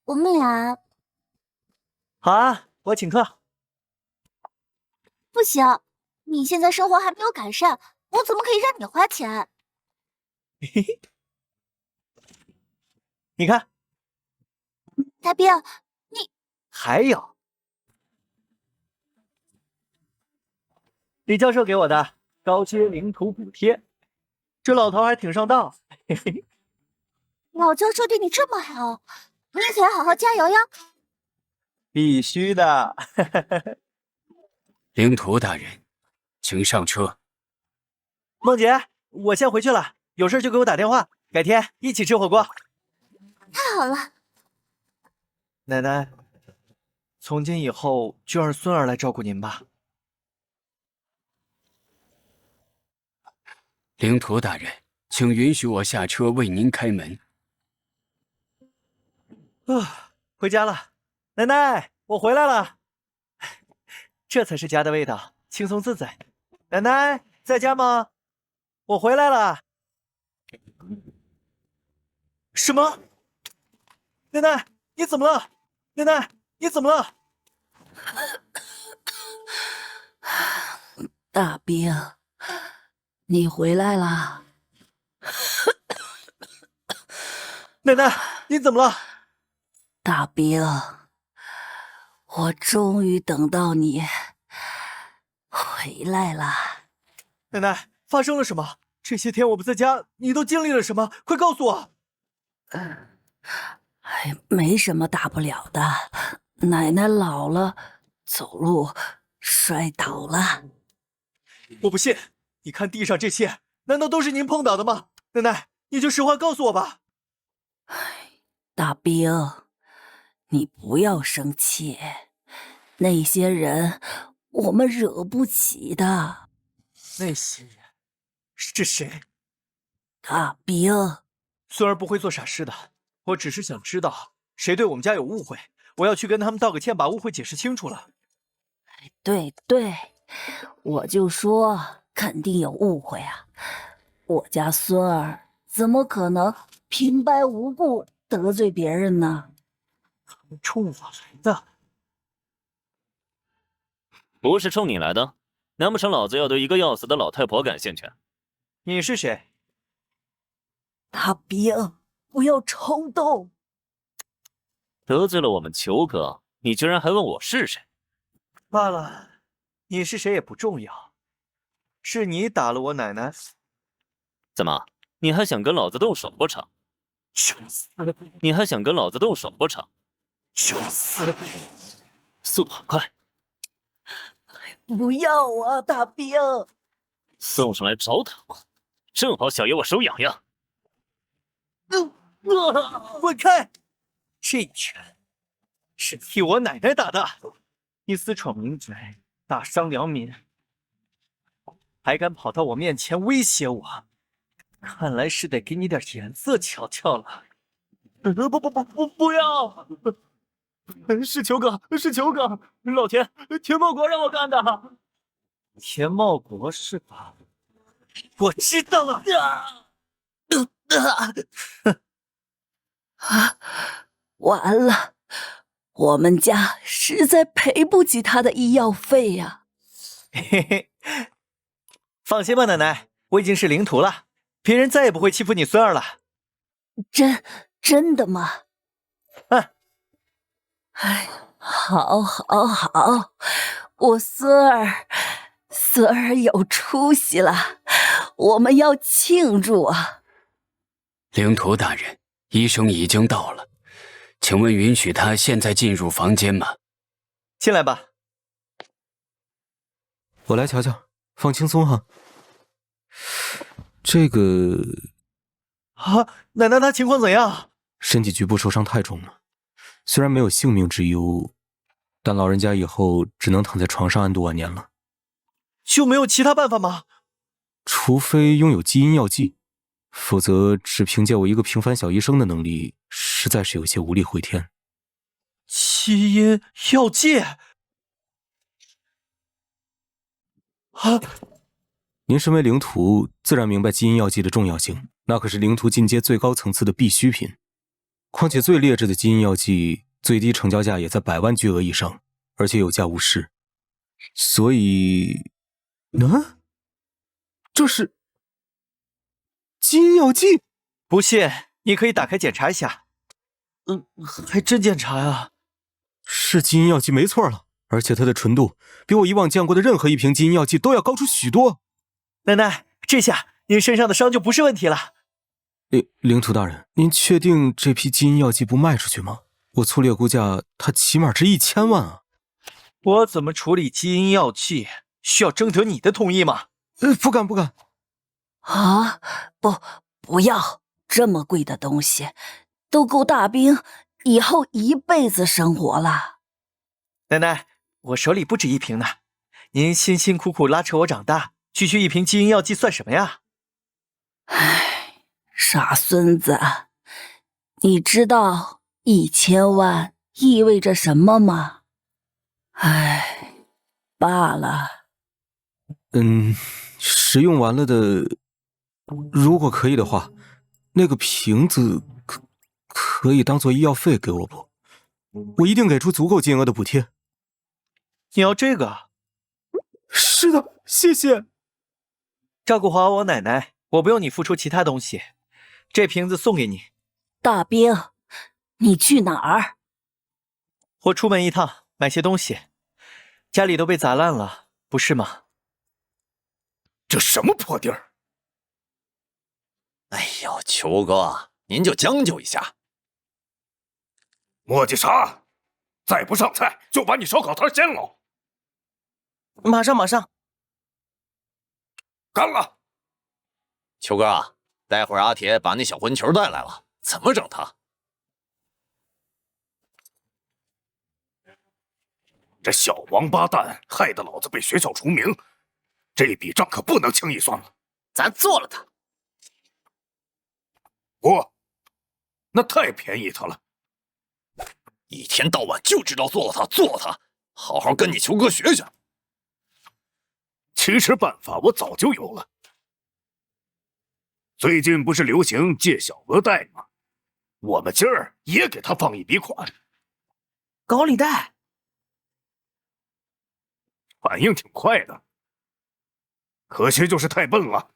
我们俩……好啊，我请客。不行，你现在生活还没有改善，我怎么可以让你花钱？嘿嘿，你看，大兵，你还有。李教授给我的高阶灵徒补贴，这老头还挺上道。嘿嘿，老教授对你这么好，你可要好好加油呀！必须的。灵徒大人，请上车。梦洁，我先回去了，有事就给我打电话，改天一起吃火锅。太好了，奶奶，从今以后就让孙儿来照顾您吧。灵徒大人，请允许我下车为您开门。回家了，奶奶，我回来了。这才是家的味道，轻松自在。奶奶在家吗？我回来了。什么？奶奶，你怎么了？奶奶，你怎么了？大兵，你回来啦！奶奶，你怎么了？大兵，我终于等到你回来了。奶奶，发生了什么？这些天我不在家，你都经历了什么？快告诉我！没什么大不了的，奶奶老了，走路摔倒了。我不信！你看地上这些，难道都是您碰倒的吗？奶奶，你就实话告诉我吧。大兵，你不要生气，那些人我们惹不起的。那些人是谁？大兵，孙儿不会做傻事的，我只是想知道谁对我们家有误会，我要去跟他们道个歉，把误会解释清楚了。对对，我就说肯定有误会啊！我家孙儿怎么可能平白无故得罪别人呢？他们冲我来的，不是冲你来的，难不成老子要对一个要死的老太婆感兴趣？你是谁？大兵，不要冲动。得罪了我们裘哥，你居然还问我是谁？罢了，你是谁也不重要，是你打了我奶奶。怎么，你还想跟老子动手不成？你还想跟老子动手不成？速度很快，不要啊，大兵！送上来找打吧，正好小爷我手痒痒。滚开！这一拳是替我奶奶打的，你私闯民宅，大伤良民，还敢跑到我面前威胁我，看来是得给你点颜色瞧瞧了。不要！是裘哥，是裘哥，老田茂国让我干的。田茂国是吧？我知道了。完了，我们家实在赔不起他的医药费呀。嘿嘿，放心吧，奶奶，我已经是灵徒了，别人再也不会欺负你孙儿了。真的吗？嗯。哎，好，好，好，我孙儿有出息了，我们要庆祝啊！灵徒大人，医生已经到了，请问允许他现在进入房间吗？进来吧。我来瞧瞧，放轻松哈。这个啊，奶奶她情况怎样？身体局部受伤太重了，虽然没有性命之忧，但老人家以后只能躺在床上安度晚年了。就没有其他办法吗？除非拥有基因药剂，否则只凭借我一个平凡小医生的能力，实在是有些无力回天。基因药剂？啊！您身为灵徒，自然明白基因药剂的重要性，那可是灵徒进阶最高层次的必需品。况且最劣质的基因药剂，最低成交价也在100万巨额以上，而且有价无市。所以，这是基因药剂？不信，你可以打开检查一下。还真检查呀？是基因药剂没错了，而且它的纯度比我以往见过的任何一瓶基因药剂都要高出许多。奶奶，这下您身上的伤就不是问题了。灵徒大人，您确定这批基因药剂不卖出去吗？我粗略估价，它起码值1000万啊！我怎么处理基因药剂，需要征得你的同意吗？不敢。啊，不要这么贵的东西，都够大兵以后一辈子生活了。奶奶，我手里不止一瓶呢，您辛辛苦苦拉扯我长大，区区一瓶基因药剂算什么呀？唉，傻孙子，你知道1000万意味着什么吗？唉，罢了。使用完了的，如果可以的话，那个瓶子可以当做医药费给我不？我一定给出足够金额的补贴。你要这个？是的，谢谢。照顾好我奶奶，我不用你付出其他东西，这瓶子送给你。大兵，你去哪儿？我出门一趟，买些东西，家里都被砸烂了，不是吗？这什么破地儿！哎呦，裘哥，您就将就一下。墨迹啥？再不上菜，就把你烧烤摊掀了！马上，干了！裘哥，待会儿阿铁把那小混球带来了，怎么整他？这小王八蛋害得老子被学校除名，这笔账可不能轻易算了。咱做了他。不，那太便宜他了。一天到晚就知道做了他，做了他，好好跟你球哥学学。其实办法我早就有了。最近不是流行借小额贷吗？我们今儿也给他放一笔款。高利贷？反应挺快的，可惜就是太笨了。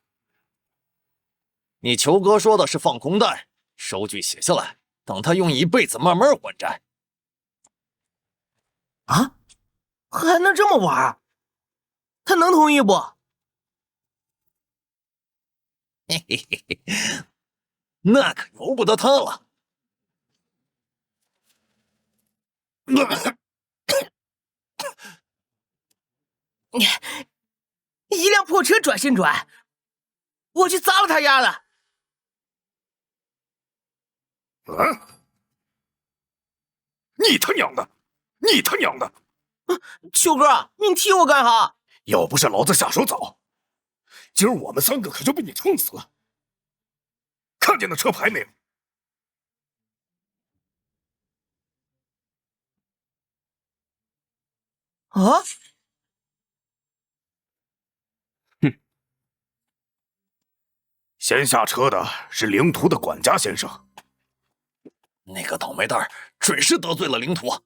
你球哥说的是放空贷，收据写下来，等他用一辈子慢慢还债。啊？还能这么玩？他能同意不？嘿嘿嘿嘿，那可由不得他了。一辆破车转身转，我去砸了他丫的！啊！你他娘的！你他娘的！秋哥，你踢我干哈？要不是老子下手早，今儿我们3个可就被你撑死了。看见那车牌没有？啊！哼！先下车的是灵图的管家先生。那个倒霉蛋准是得罪了灵图。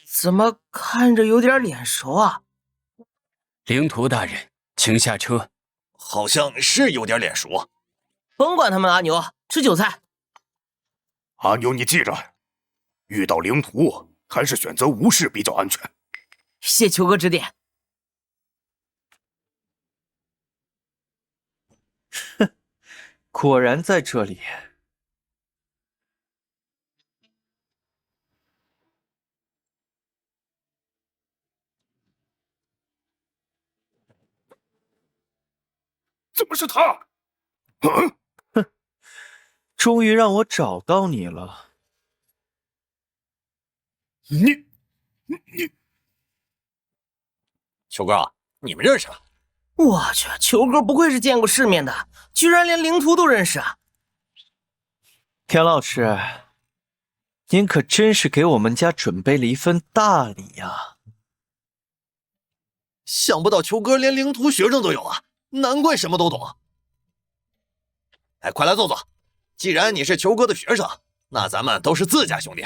怎么看着有点脸熟啊？灵图大人，请下车。好像是有点脸熟。甭管他们，阿牛，吃韭菜。阿牛，你记着，遇到灵图还是选择无视比较安全。谢球哥指点。哼，果然在这里。怎么是他？嗯，哼，终于让我找到你了。你，球哥，你们认识啊？我去，球哥不愧是见过世面的，居然连灵图都认识啊！田老师，您可真是给我们家准备了一份大礼呀！想不到球哥连灵图学生都有啊，难怪什么都懂。哎，快来坐坐。既然你是球哥的学生，那咱们都是自家兄弟。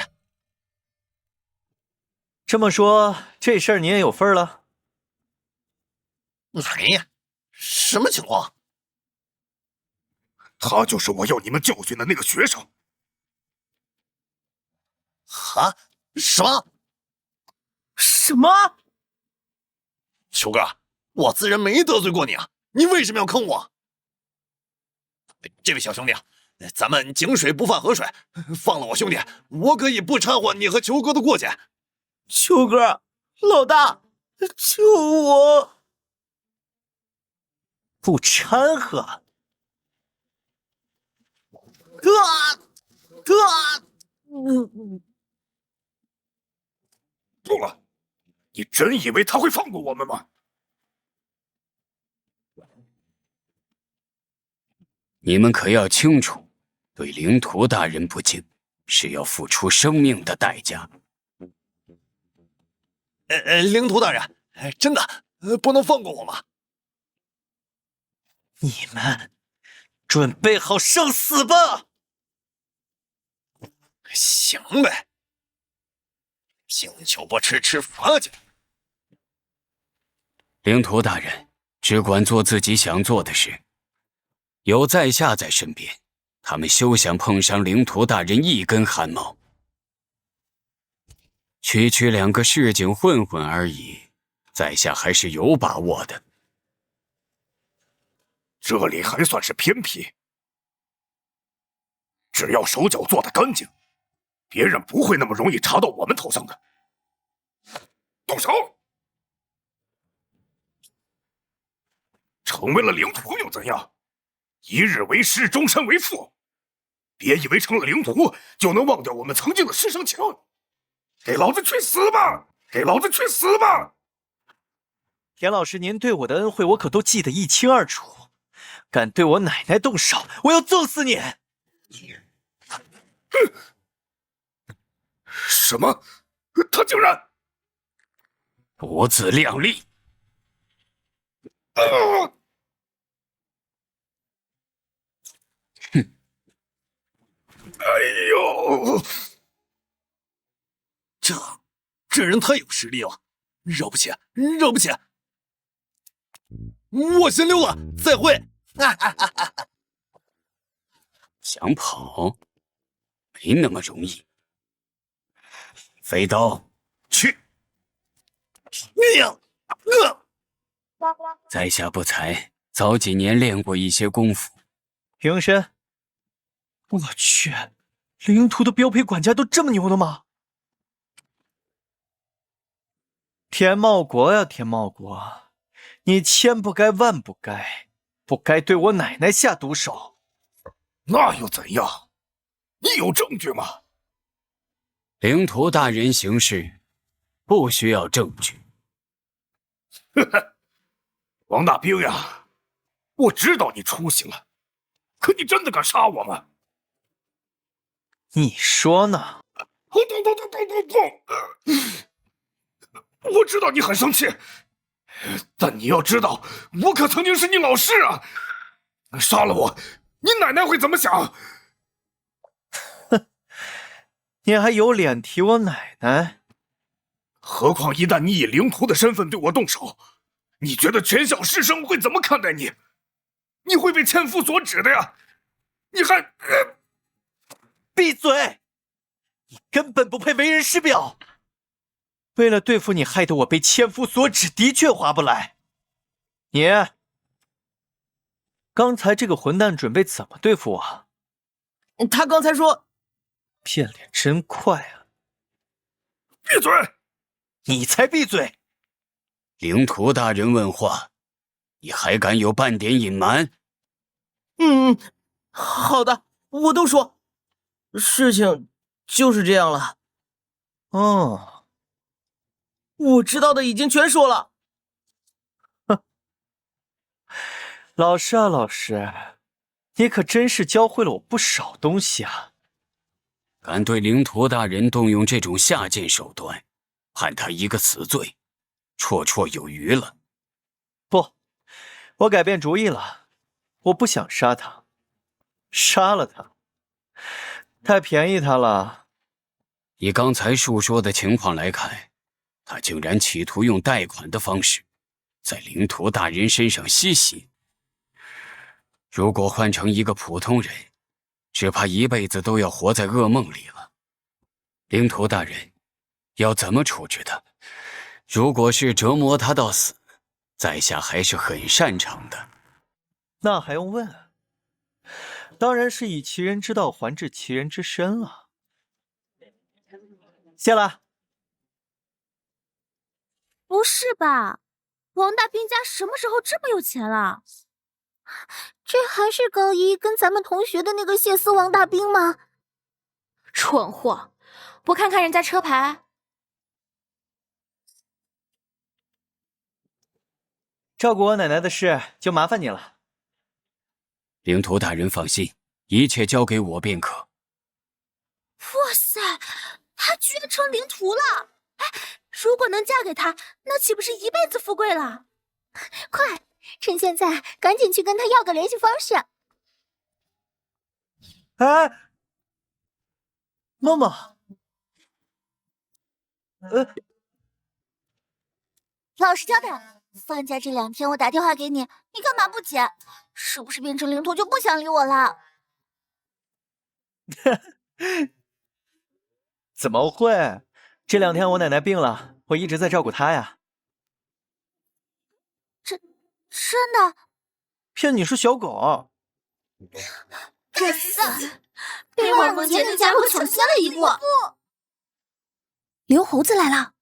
这么说，这事儿你也有份了？哎，什么情况？他就是我要你们教训的那个学生。啊？什么？什么？球哥，我自然没得罪过你啊，你为什么要坑我？这位小兄弟，咱们井水不犯河水，放了我兄弟，我可以不掺和你和球哥的过节。球哥，老大，救我！不掺和？够了！你真以为他会放过我们吗？你们可要清楚，对灵图大人不敬，是要付出生命的代价。灵图大人，真的不能放过我吗？你们准备好受死吧！行呗，敬酒不吃吃罚酒。灵图大人只管做自己想做的事，有在下在身边，他们休想碰上灵图大人一根汗毛。区2个市井混混而已，在下还是有把握的。这里还算是偏僻，只要手脚做得干净，别人不会那么容易查到我们头上的。动手！成为了灵徒又怎样？一日为师，终身为父。别以为成了灵徒就能忘掉我们曾经的师生情。给老子去死吧！给老子去死吧！田老师，您对我的恩惠我可都记得一清二楚，敢对我奶奶动手，我要揍死你！什么？他竟然不自量力！哼！哎呦！这人太有实力了，惹不起，惹不起！我先溜了，再会！想跑，没那么容易。飞刀，去！在下不才，早几年练过一些功夫。平身。我去，灵图的标配管家都这么牛的吗？田茂国呀，田茂国，你千不该万不该，不该对我奶奶下毒手。那又怎样？你有证据吗？灵图大人行事不需要证据。呵呵，王大兵呀，我知道你出息了，可你真的敢杀我吗？你说呢？我知道你很生气，但你要知道，我可曾经是你老师啊！杀了我，你奶奶会怎么想？哼，你还有脸提我奶奶？何况一旦你以灵图的身份对我动手，你觉得全校师生会怎么看待你？你会被千夫所指的呀！你还……闭嘴！你根本不配为人师表。为了对付你，害得我被千夫所指，的确划不来。你，刚才这个混蛋准备怎么对付我？他刚才说，变脸真快啊！闭嘴！你才闭嘴！灵图大人问话，你还敢有半点隐瞒？好的，我都说。事情就是这样了。哦，我知道的已经全说了。哼，老师啊，老师，你可真是教会了我不少东西啊！敢对灵图大人动用这种下贱手段，判他一个死罪，绰绰有余了。不，我改变主意了，我不想杀他，杀了他，太便宜他了。以刚才述说的情况来看，他竟然企图用贷款的方式，在灵图大人身上吸血。如果换成一个普通人，只怕一辈子都要活在噩梦里了。灵图大人，要怎么处置他？如果是折磨他到死，在下还是很擅长的。那还用问？当然是以其人之道还治其人之身了。谢了。不是吧？王大兵家什么时候这么有钱了？这还是高一跟咱们同学的那个谢思王大兵吗？蠢货，不看看人家车牌。照顾我奶奶的事就麻烦你了。灵图大人放心，一切交给我便可。哇塞，她居然成灵图了！哎，如果能嫁给他，那岂不是一辈子富贵了？快，趁现在赶紧去跟他要个联系方式。哎，妈妈，老实交代，放假这2天我打电话给你，你干嘛不接？是不是变成灵图就不想理我了？怎么会？这2天我奶奶病了，我一直在照顾她呀。真的？骗你是小狗。该死！被万梦节那家伙抢先了一步。刘猴子来了。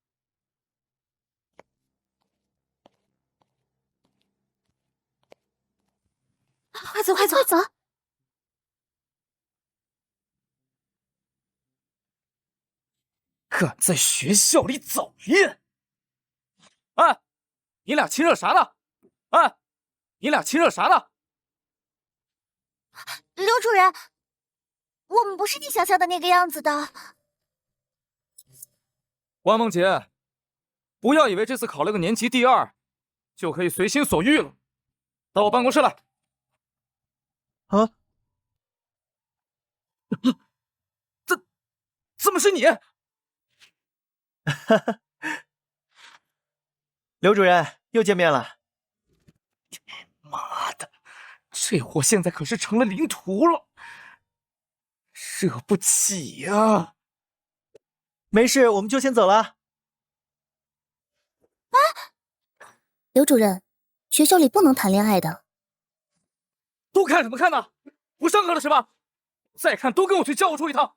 快走，快走，快走！敢在学校里早恋！哎，你俩亲热啥呢？哎，你俩亲热啥呢？刘主任，我们不是你想象的那个样子的。万梦姐，不要以为这次考了个年级第2，就可以随心所欲了。到我办公室来。啊？怎么是你？刘主任又见面了。妈的，这货现在可是成了领徒了，惹不起呀！没事，我们就先走了。刘主任，学校里不能谈恋爱的。都看什么看呢？不上课了是吧？再看都跟我去教务处一趟。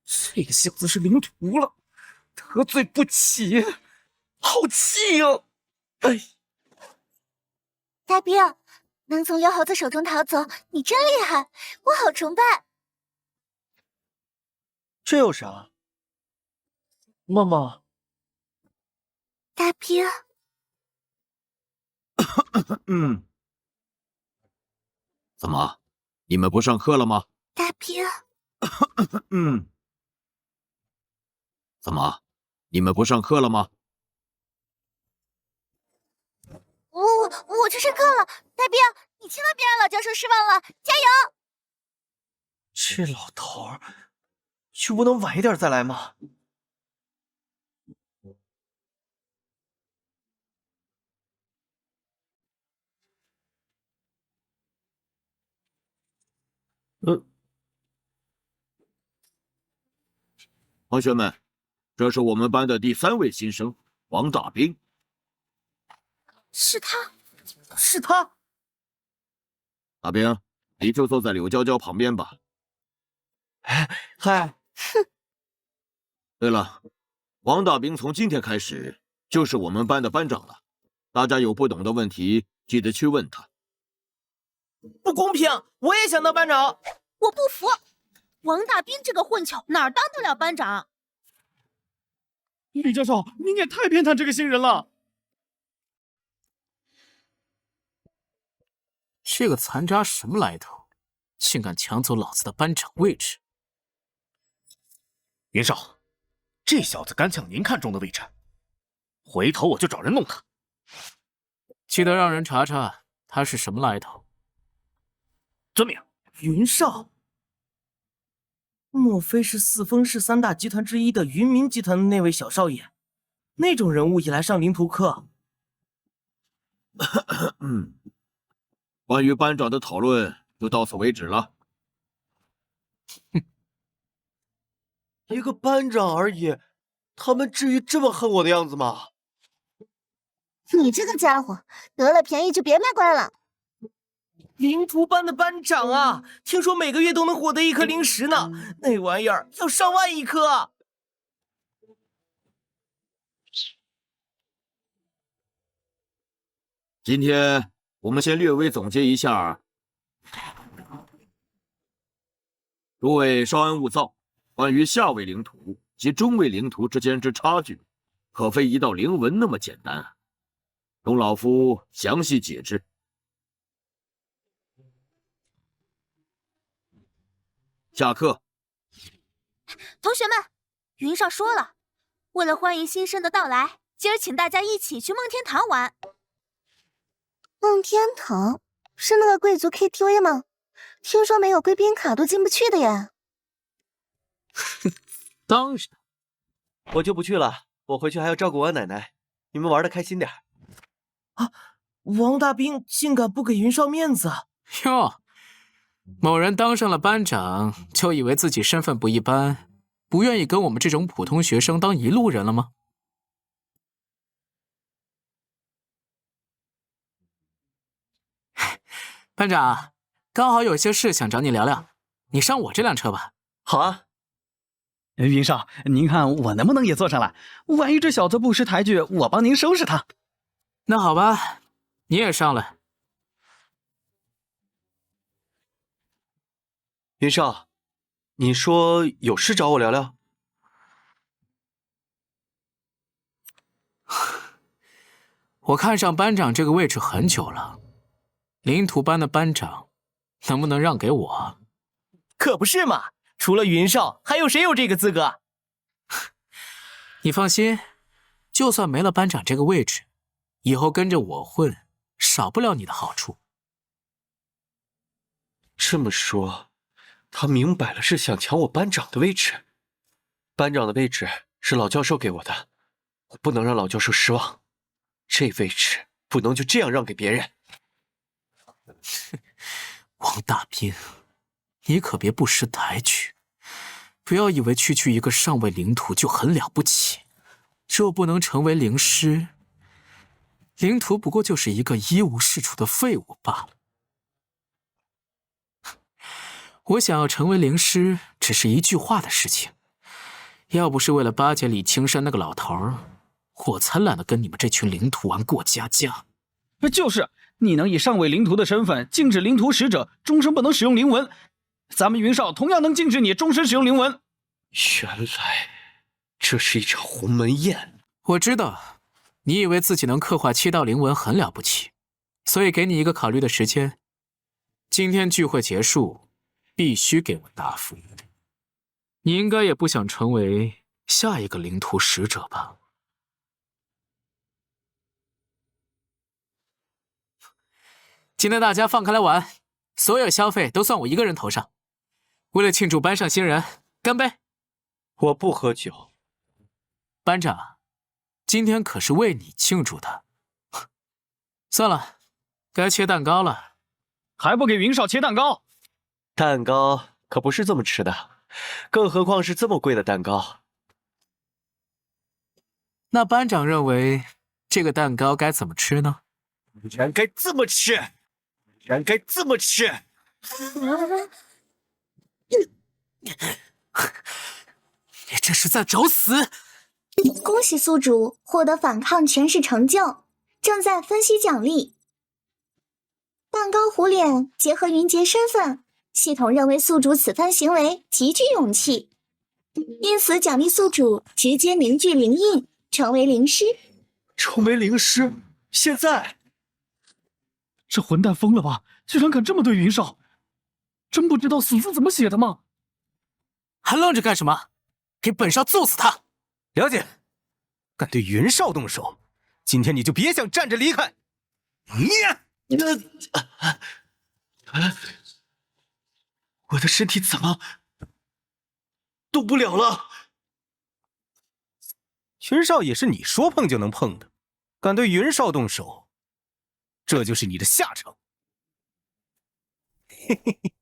这个小子是领徒了，得罪不起，好气呀！哎，大兵，能从妖猴子手中逃走，你真厉害，我好崇拜。这有啥？梦梦，大兵，怎么，你们不上课了吗？大兵，怎么，你们不上课了吗？我去上课了。大兵，你千万别让老教授失望了，加油！这老头儿，就不能晚一点再来吗？同学们，这是我们班的第3位新生王大兵。是他，是他。大兵，你就坐在柳娇娇旁边吧。嗨，对了，王大兵从今天开始就是我们班的班长了。大家有不懂的问题，记得去问他。不公平！我也想当班长。我不服！王大兵这个混球哪儿当得了班长？李教授，您也太偏袒这个新人了。这个残渣什么来头？竟敢抢走老子的班长位置！云少，这小子敢抢您看中的位置，回头我就找人弄他。记得让人查查他是什么来头。遵命。云少，莫非是四丰市3大集团之一的云民集团的那位小少爷？那种人物也来上领徒课？关于班长的讨论就到此为止了。一个班长而已，他们至于这么恨我的样子吗？你这个家伙，得了便宜就别卖乖了。领徒班的班长啊，听说每个月都能获得1颗零食呢，那玩意儿要上万1颗。今天我们先略微总结一下，诸位稍安勿躁。关于下位领徒及中位领徒之间之差距，可非一道灵文那么简单啊！容老夫详细解之。下课。同学们，云少说了，为了欢迎新生的到来，今儿请大家一起去梦天堂玩。梦天堂是那个贵族 KTV 吗？听说没有贵宾卡都进不去的呀。当然，我就不去了，我回去还要照顾我奶奶。你们玩的开心点。啊，王大兵竟敢不给云少面子！哟，某人当上了班长，就以为自己身份不一般，不愿意跟我们这种普通学生当一路人了吗？班长，刚好有些事想找你聊聊，你上我这辆车吧。好啊。云少，您看我能不能也坐上来？万一这小子不识抬举，我帮您收拾他。那好吧，你也上来。云少，你说有事找我聊聊？我看上班长这个位置很久了，领土班的班长，能不能让给我？可不是嘛，除了云少，还有谁有这个资格？你放心，就算没了班长这个位置，以后跟着我混，少不了你的好处。这么说，他明摆了是想抢我班长的位置。班长的位置是老教授给我的，我不能让老教授失望。这位置不能就这样让给别人。王大斌，你可别不识抬举，不要以为区区一个上尉领土就很了不起。若不能成为灵师，领土不过就是一个一无是处的废物罢了。我想要成为灵师，只是一句话的事情。要不是为了巴结李青山那个老头儿，我才懒得跟你们这群领土王过家家。就是，你能以上尉领土的身份禁止领土使者终身不能使用灵文，咱们云少同样能禁止你终身使用灵文。原来这是一场鸿门宴。我知道，你以为自己能刻画7道灵文很了不起，所以给你一个考虑的时间。今天聚会结束，必须给我答复。你应该也不想成为下一个领土使者吧？今天大家放开来玩，所有消费都算我一个人头上。为了庆祝班上新人，干杯！我不喝酒。班长，今天可是为你庆祝的。算了，该切蛋糕了。还不给云少切蛋糕？蛋糕可不是这么吃的，更何况是这么贵的蛋糕。那班长认为这个蛋糕该怎么吃呢？然该这么吃，然该这么吃。你这是在找死！恭喜宿主获得反抗全市成就，正在分析奖励。蛋糕糊脸结合云杰身份，系统认为宿主此番行为极具勇气，因此奖励宿主直接凝聚灵印，成为灵师。成为灵师？现在？这混蛋疯了吧？居然敢这么对云少！真不知道死字怎么写的吗？还愣着干什么？给本少揍死他！了解。敢对云少动手，今天你就别想站着离开。我的身体怎么动不了了？云少也是你说碰就能碰的，敢对云少动手，这就是你的下场。嘿嘿嘿，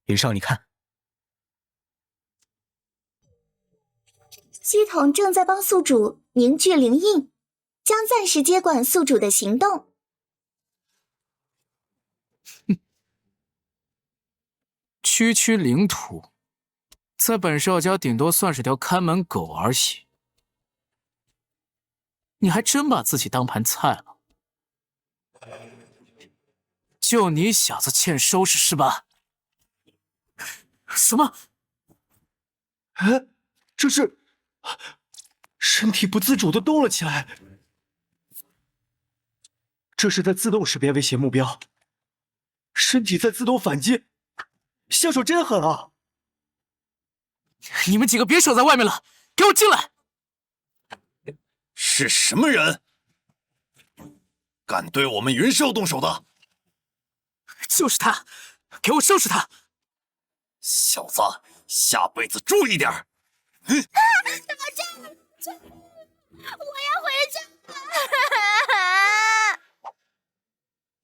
云少，你看，系统正在帮宿主凝聚灵印，将暂时接管宿主的行动。区区领土，在本少家顶多算是条看门狗而已。你还真把自己当盘菜了？就你小子欠收拾是吧？什么？哎，这是身体不自主的动了起来，这是在自动识别威胁目标，身体在自动反击，下手真狠啊！你们几个别守在外面了，给我进来！是什么人敢对我们云少动手的？就是他，给我收拾他！小子，下辈子注意点。我要回家！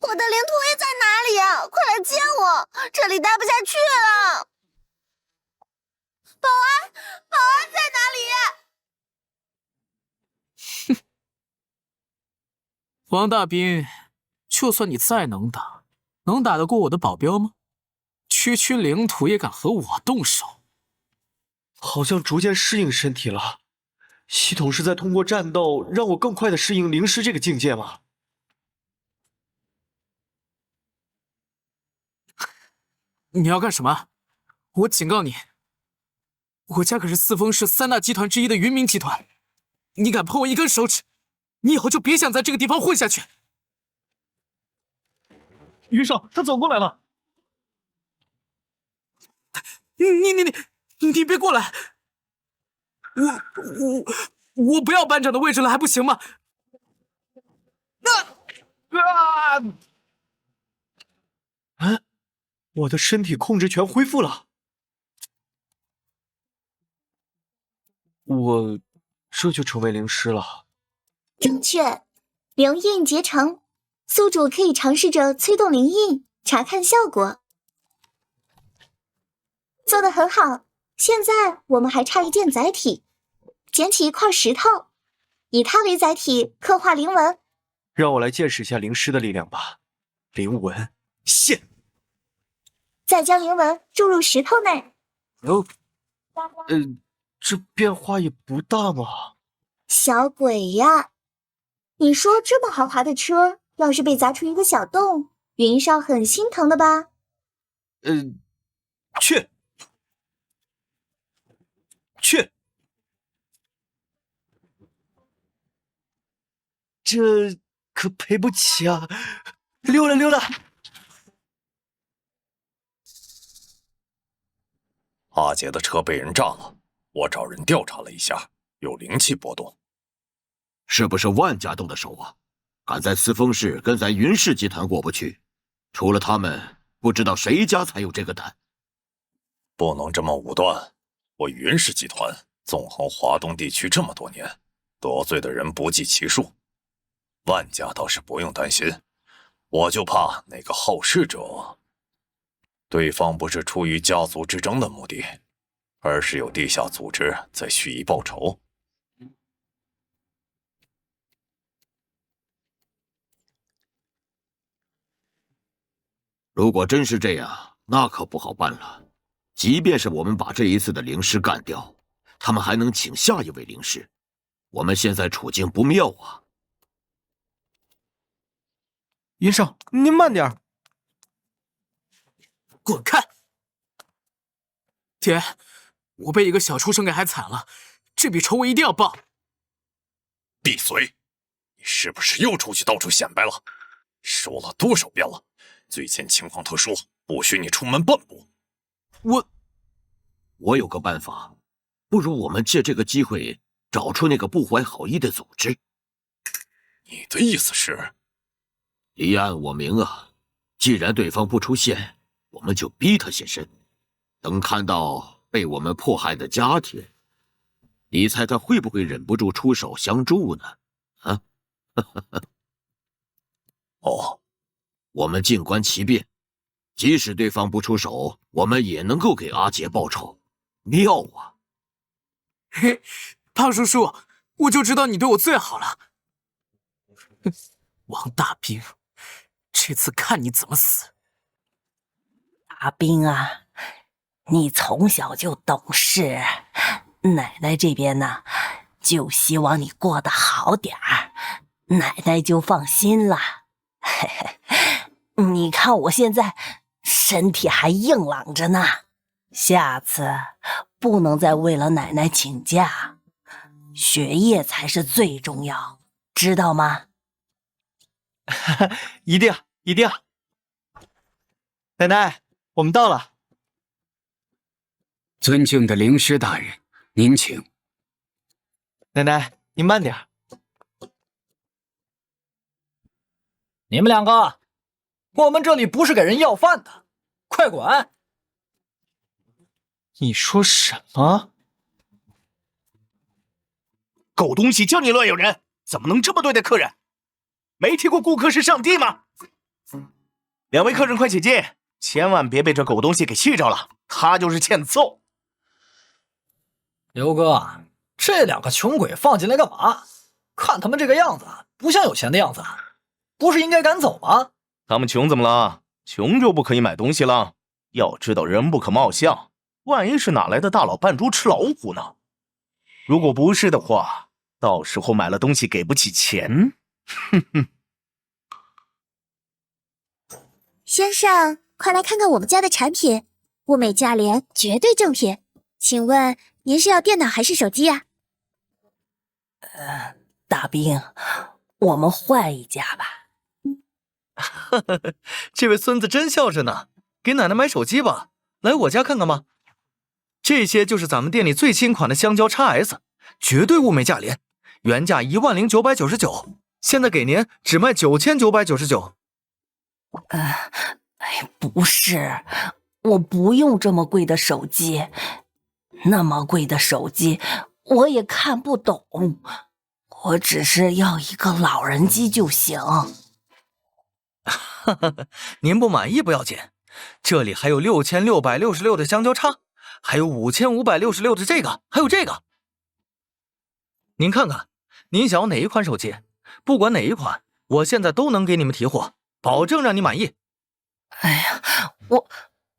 我的灵土位在哪里啊？快来接我，这里待不下去了。保安，保安在哪里？王大斌，就算你再能打，能打得过我的保镖吗？区区领土也敢和我动手？好像逐渐适应身体了。系统是在通过战斗让我更快的适应灵师这个境界吗？你要干什么？我警告你，我家可是四丰市3大集团之一的云明集团，你敢碰我一根手指，你以后就别想在这个地方混下去。云少，他走过来了。你别过来！我不要班长的位置了，还不行吗？我的身体控制权恢复了。我这就成为灵师了。正确，灵印结成，宿主可以尝试着催动灵印，查看效果。做得很好，现在我们还差一件载体，捡起一块石头，以它为载体刻画灵纹。让我来见识一下灵师的力量吧。灵纹现，再将灵纹注入石头内。这变化也不大嘛。小鬼呀，你说这么豪华的车，要是被砸出一个小洞，云少很心疼的吧？去，这可赔不起啊！溜达。阿杰的车被人炸了，我找人调查了一下，有灵气波动。是不是万家动的手啊？敢在四丰市跟咱云氏集团过不去，除了他们，不知道谁家才有这个胆。不能这么武断，我云氏集团纵横华东地区这么多年，得罪的人不计其数。万家倒是不用担心，我就怕那个好事者。对方不是出于家族之争的目的，而是有地下组织在蓄意报仇。如果真是这样，那可不好办了。即便是我们把这一次的灵师干掉，他们还能请下一位灵师。我们现在处境不妙啊！云少，您慢点。滚开！爹，我被一个小畜生给害惨了，这笔仇我一定要报。闭嘴！你是不是又出去到处显摆了？说了多少遍了，最近情况特殊，不许你出门半步。我有个办法，不如我们借这个机会找出那个不怀好意的组织。你的意思是？离暗我明啊！既然对方不出现，我们就逼他现身。等看到被我们迫害的家庭，你猜他会不会忍不住出手相助呢？啊？哦，我们静观其变，即使对方不出手，我们也能够给阿杰报仇。妙啊！嘿，胖叔叔，我就知道你对我最好了。王大兵，这次看你怎么死！大兵啊，你从小就懂事，奶奶这边呢，就希望你过得好点儿，奶奶就放心了。嘿嘿，你看我现在身体还硬朗着呢，下次不能再为了奶奶请假，学业才是最重要，知道吗？一定。奶奶，我们到了。尊敬的灵师大人，您请。奶奶，您慢点。你们两个，我们这里不是给人要饭的，快滚！你说什么？狗东西，叫你乱有人，怎么能这么对待客人？没听过顾客是上帝吗？两位客人快请进，千万别被这狗东西给气着了，他就是欠揍。刘哥，这两个穷鬼放进来干嘛？看他们这个样子，不像有钱的样子，不是应该赶走吗？他们穷怎么了？穷就不可以买东西了？要知道人不可貌相，万一是哪来的大佬扮猪吃老虎呢？如果不是的话，到时候买了东西给不起钱，哼哼。先生，快来看看我们家的产品，物美价廉，绝对正品。请问您是要电脑还是手机啊？大兵，我们换一家吧。这位孙子真孝顺呢，给奶奶买手机吧，来我家看看吧。这些就是咱们店里最新款的香蕉 XS， 绝对物美价廉，原价10999，现在给您只卖9999。不是，我不用这么贵的手机，那么贵的手机我也看不懂，我只是要一个老人机就行。您不满意不要紧，这里还有6666的香蕉叉，还有5566的这个，还有这个。您看看，您想要哪一款手机？不管哪一款，我现在都能给你们提货，保证让你满意。哎呀，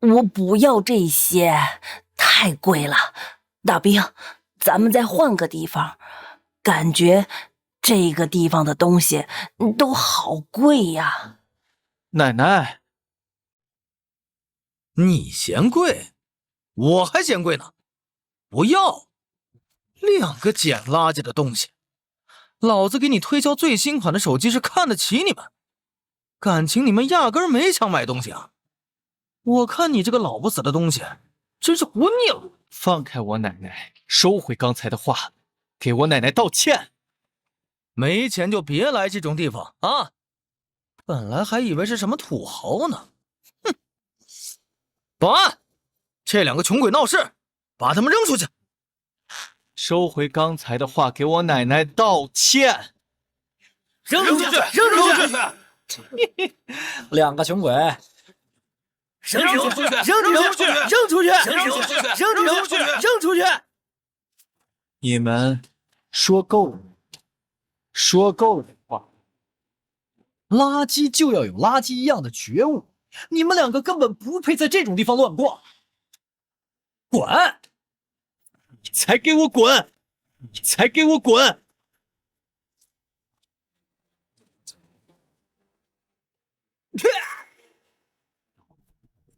我不要这些，太贵了。大兵，咱们再换个地方，感觉这个地方的东西都好贵呀。奶奶，你嫌贵，我还嫌贵呢。不要，两个捡垃圾的东西！老子给你推销最新款的手机是看得起你们，感情你们压根没想买东西啊！我看你这个老不死的东西，真是活腻了！放开我奶奶，收回刚才的话，给我奶奶道歉。没钱就别来这种地方啊！本来还以为是什么土豪呢，哼！保安，这两个穷鬼闹事，把他们扔出去！收回刚才的话，给我奶奶道歉！扔出去！扔出去！两个穷鬼！扔出去！扔出去！扔出去！扔出去！你们说够了？说够了的话，垃圾就要有垃圾一样的觉悟，你们两个根本不配在这种地方乱逛。滚！你才给我滚！你才给我滚！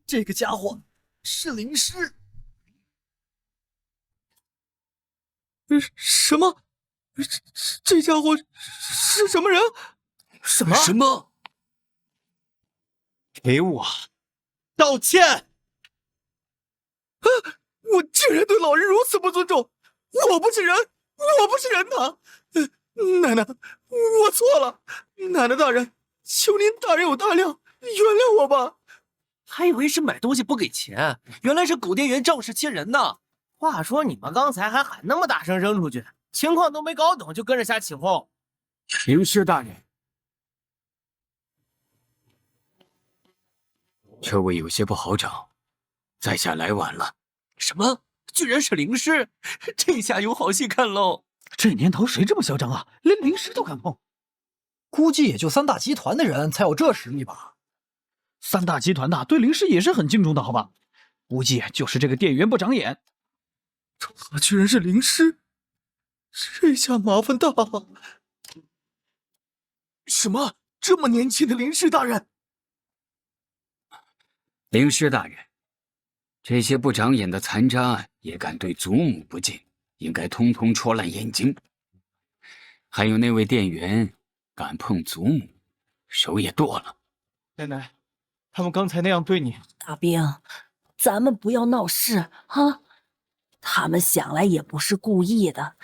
这个家伙是灵师。什么？这家伙是什么人？什么？什么？给我道歉！我竟然对老人如此不尊重！我不是人，我不是人呐！奶奶，我错了，奶奶大人，求您大人有大量，原谅我吧。还以为是买东西不给钱，原来是狗店员仗势欺人呢。话说你们刚才还喊那么大声扔出去，情况都没搞懂就跟着瞎起哄。灵师大人，这位有些不好找，在下来晚了。什么？居然是灵师？这下有好戏看喽！这年头谁这么嚣张啊？连灵师都敢碰？估计也就三大集团的人才有这实力吧。三大集团的对灵师也是很敬重的，好吧？估计就是这个店员不长眼。他居然是灵师，这下麻烦大了。什么？这么年轻的灵师大人？灵师大人，这些不长眼的残渣也敢对祖母不敬，应该通通戳烂眼睛。还有那位店员敢碰祖母，手也剁了。奶奶，他们刚才那样对你，大兵，咱们不要闹事啊！他们想来也不是故意的，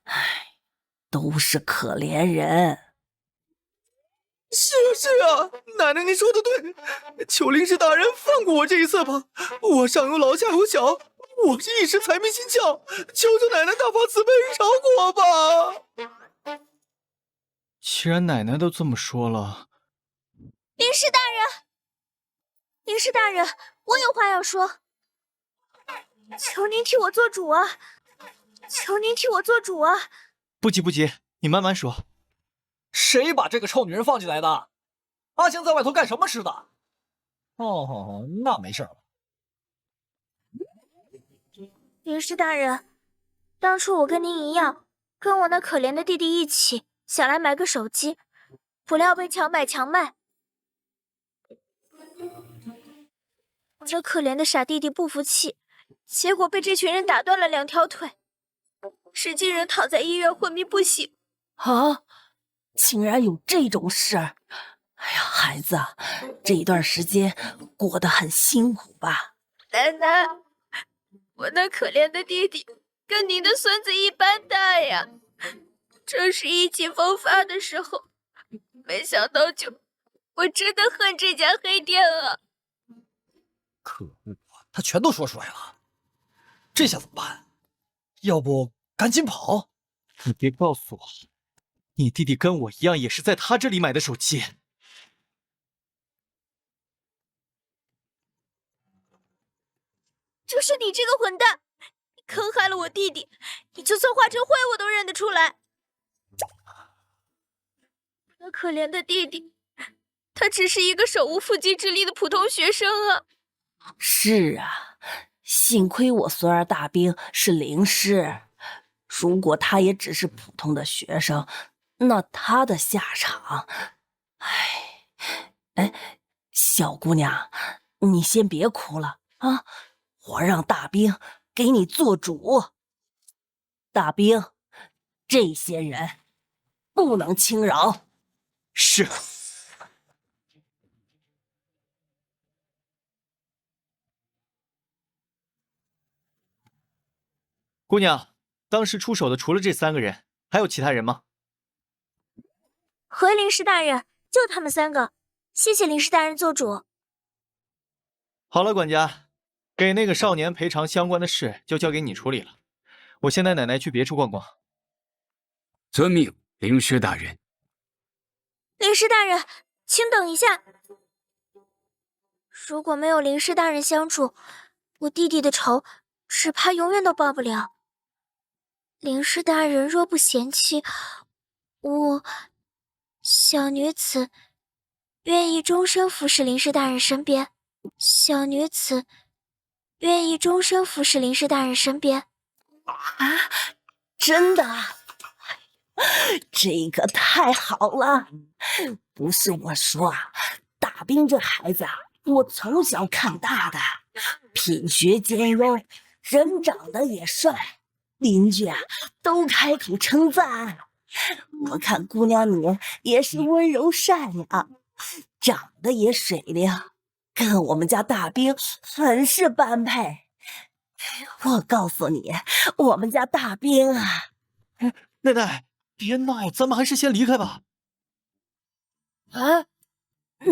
唉，都是可怜人。是啊，奶奶您说的对，求灵师大人放过我这一次吧。我上有老下有小，我是一时财迷心窍，求求奶奶大发慈悲饶过我吧。既然奶奶都这么说了，灵师大人，灵师大人，我有话要说，求您替我做主啊！求您替我做主啊！不急不急，你慢慢说。谁把这个臭女人放进来的？阿香在外头干什么吃的？哦，那没事了。灵师大人，当初我跟您一样，跟我那可怜的弟弟一起想来买个手机，不料被强买强卖。我这可怜的傻弟弟不服气，结果被这群人打断了2条腿，使劲人躺在医院昏迷不醒。啊，竟然有这种事！哎呀，孩子，这一段时间过得很辛苦吧？奶奶，我那可怜的弟弟跟您的孙子一般大呀，正是意气风发的时候，没想到我真的恨这家黑店啊！可恶，他全都说出来了，这下怎么办？要不赶紧跑？你别告诉我，你弟弟跟我一样也是在他这里买的手机。就是你这个混蛋，你坑害了我弟弟，你就算化成灰我都认得出来。那可怜的弟弟，他只是一个手无缚鸡之力的普通学生啊。是啊，幸亏我孙儿大兵是灵师，如果他也只是普通的学生，那他的下场……哎，小姑娘，你先别哭了啊！我让大兵给你做主。大兵，这些人不能轻饶。是。姑娘，当时出手的除了这3个人，还有其他人吗？回灵师大人，就他们3个，谢谢灵师大人做主。好了，管家，给那个少年赔偿相关的事就交给你处理了。我先带奶奶去别处逛逛。遵命，灵师大人。灵师大人，请等一下。如果没有灵师大人相助，我弟弟的仇只怕永远都报不了。灵师大人若不嫌弃，我小女子愿意终身服侍灵师大人身边。小女子愿意终身服侍灵师大人身边。啊，真的？这个太好了！不是我说啊，大兵这孩子啊，我从小看大的，品学兼优，人长得也帅，邻居啊都开口称赞。我看姑娘你也是温柔善良，长得也水灵，跟我们家大兵很是般配。我告诉你，我们家大兵啊，奶奶，别闹，咱们还是先离开吧。啊，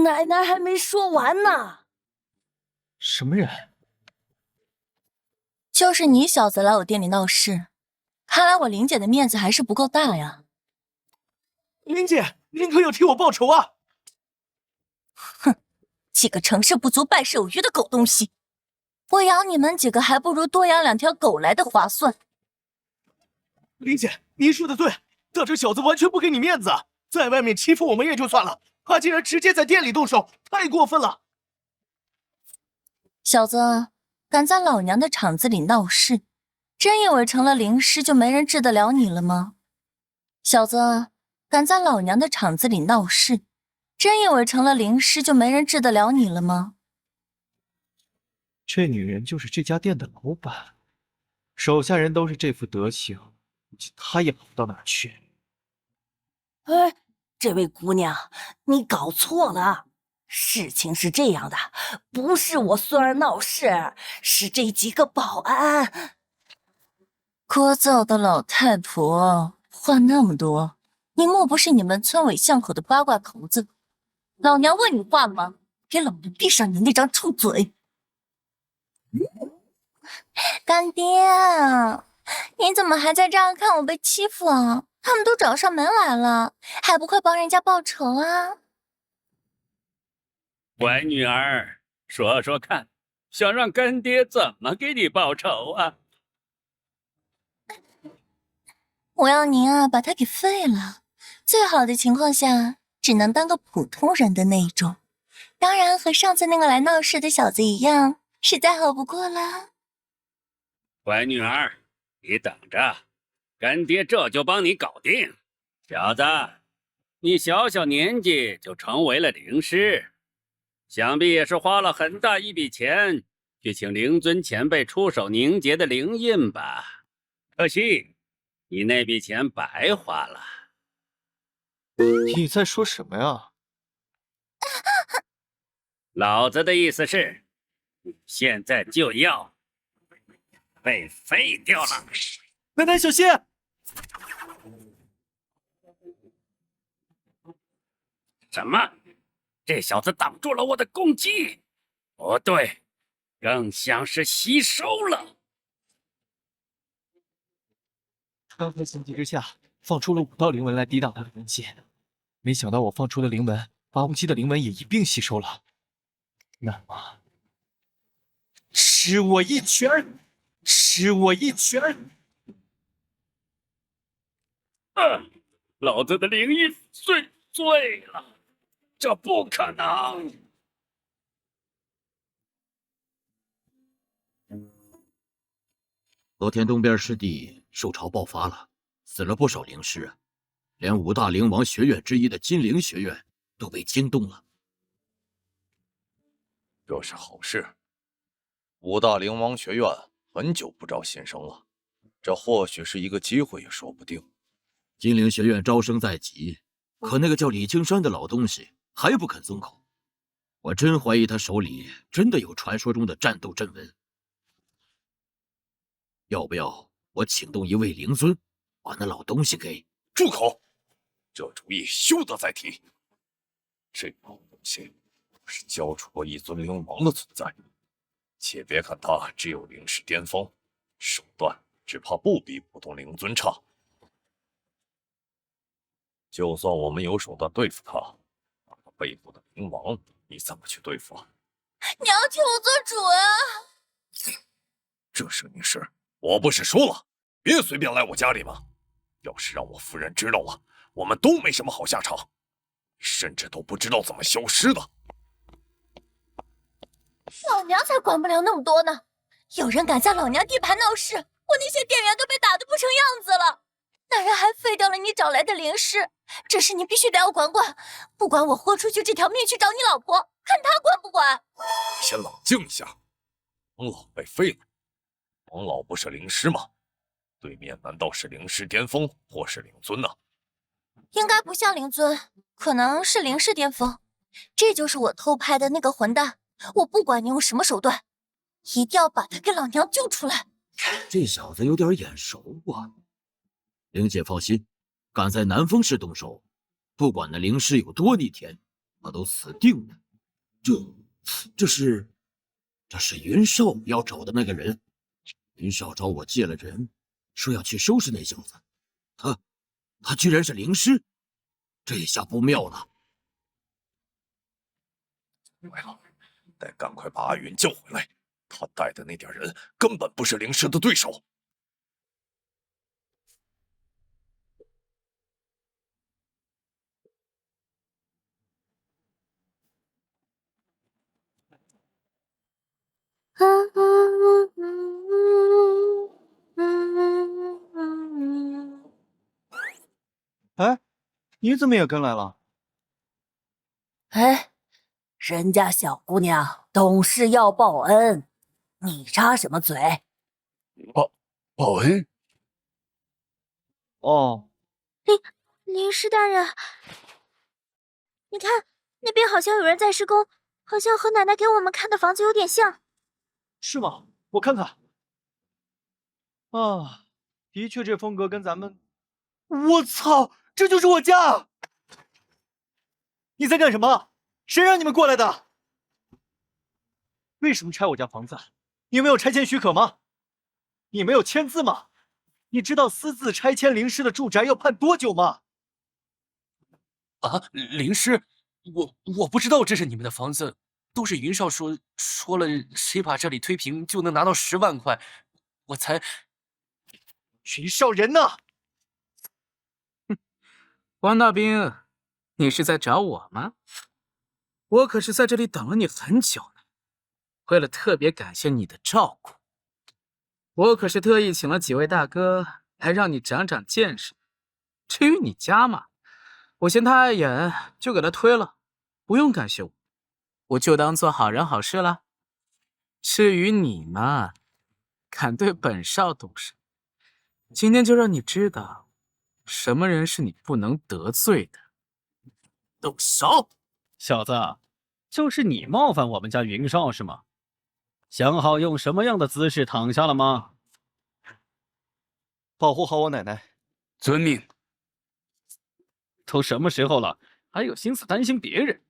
奶奶还没说完呢。什么人？就是你小子来我店里闹事，看来我林姐的面子还是不够大呀。林姐，您可有替我报仇啊？哼，几个成事不足败事有余的狗东西，我养你们几个还不如多养2条狗来的划算。林姐，您说的对，大这小子完全不给你面子，在外面欺负我们也就算了，他竟然直接在店里动手，太过分了。小子，敢在老娘的厂子里闹事，真以为成了灵师就没人治得了你了吗？小子，敢在老娘的厂子里闹事，真以为成了灵师就没人治得了你了吗？这女人就是这家店的老板，手下人都是这副德行，估计她也好不到哪儿去。哎，这位姑娘，你搞错了。事情是这样的，不是我孙儿闹事，是这几个保安。聒噪的老太婆，话那么多，你莫不是你们村尾巷口的八卦头子？老娘问你话吗？给老娘闭上你那张臭嘴！干爹，你怎么还在这儿看我被欺负啊？他们都找上门来了，还不快帮人家报仇啊！乖女儿，说说看，想让干爹怎么给你报仇啊？我要您啊，把他给废了。最好的情况下，只能当个普通人的那种。当然，和上次那个来闹事的小子一样，是再好不过了。乖女儿，你等着，干爹这就帮你搞定。小子，你小小年纪就成为了灵师，想必也是花了很大一笔钱去请灵尊前辈出手凝结的灵印吧。可惜，你那笔钱白花了。你在说什么呀？老子的意思是，你现在就要被废掉了。奶奶小心！什么？这小子挡住了我的攻击？不对，更像是吸收了。刚才情急之下放出了5道灵纹来抵挡他的攻击，没想到我放出的灵纹把武器的灵纹也一并吸收了。那么，吃我一拳！吃我一拳！老子的灵印碎了，这不可能！昨天东边湿地兽潮爆发了，死了不少灵师啊，连5大灵王学院之一的金灵学院都被惊动了。这是好事，5大灵王学院很久不招新生了，这或许是一个机会也说不定。金灵学院招生在即，可那个叫李青山的老东西还不肯松口，我真怀疑他手里真的有传说中的战斗阵纹。要不要我请动一位灵尊，把那老东西给……住口！这主意休得再提。这老东西是交出过一尊灵王的存在，且别看他只有灵师巅峰，手段只怕不比普通灵尊差。就算我们有手段对付他，他背后的灵王你怎么去对付啊？你要替我做主啊！这是你事，我不是说了，别随便来我家里吗？要是让我夫人知道了，我们都没什么好下场，甚至都不知道怎么消失的。老娘才管不了那么多呢！有人敢在老娘地盘闹事，我那些店员都被打得不成样子了。那人还废掉了你找来的灵师，这事你必须得要管管，不管我豁出去这条命去找你老婆，看他管不管。先冷静一下，王老被废了，王老不是灵师吗？对面难道是灵师巅峰或是灵尊呢？应该不像灵尊，可能是灵师巅峰。这就是我偷拍的那个混蛋，我不管你用什么手段，一定要把他给老娘救出来。这小子有点眼熟啊！灵姐放心，敢在南风市动手，不管那灵师有多逆天，他都死定了。这是云少要找的那个人。云少找我借了人，说要去收拾那小子。他居然是灵师，这下不妙了。坏了，得赶快把阿云叫回来，他带的那点人根本不是灵师的对手。哎，你怎么也跟来了？哎，人家小姑娘懂事要报恩，你插什么嘴？报恩？哦，灵师大人，你看那边好像有人在施工，好像和奶奶给我们看的房子有点像。是吗？我看看。啊，的确，这风格跟咱们……我操，这就是我家！你在干什么？谁让你们过来的？为什么拆我家房子？你们有拆迁许可吗？你没有签字吗？你知道私自拆迁灵师的住宅要判多久吗？啊，灵师，我不知道这是你们的房子，都是云少说了，谁把这里推平就能拿到10万块，我才。云少人呢？王大兵，你是在找我吗？我可是在这里等了你很久呢，为了特别感谢你的照顾，我可是特意请了几位大哥来让你长长见识。至于你家嘛，我嫌他碍眼，就给他推了，不用感谢我，我就当做好人好事了。至于你嘛，敢对本少动手，今天就让你知道，什么人是你不能得罪的。动手！小子，就是你冒犯我们家云少是吗？想好用什么样的姿势躺下了吗？保护好我奶奶。遵命。都什么时候了，还有心思担心别人？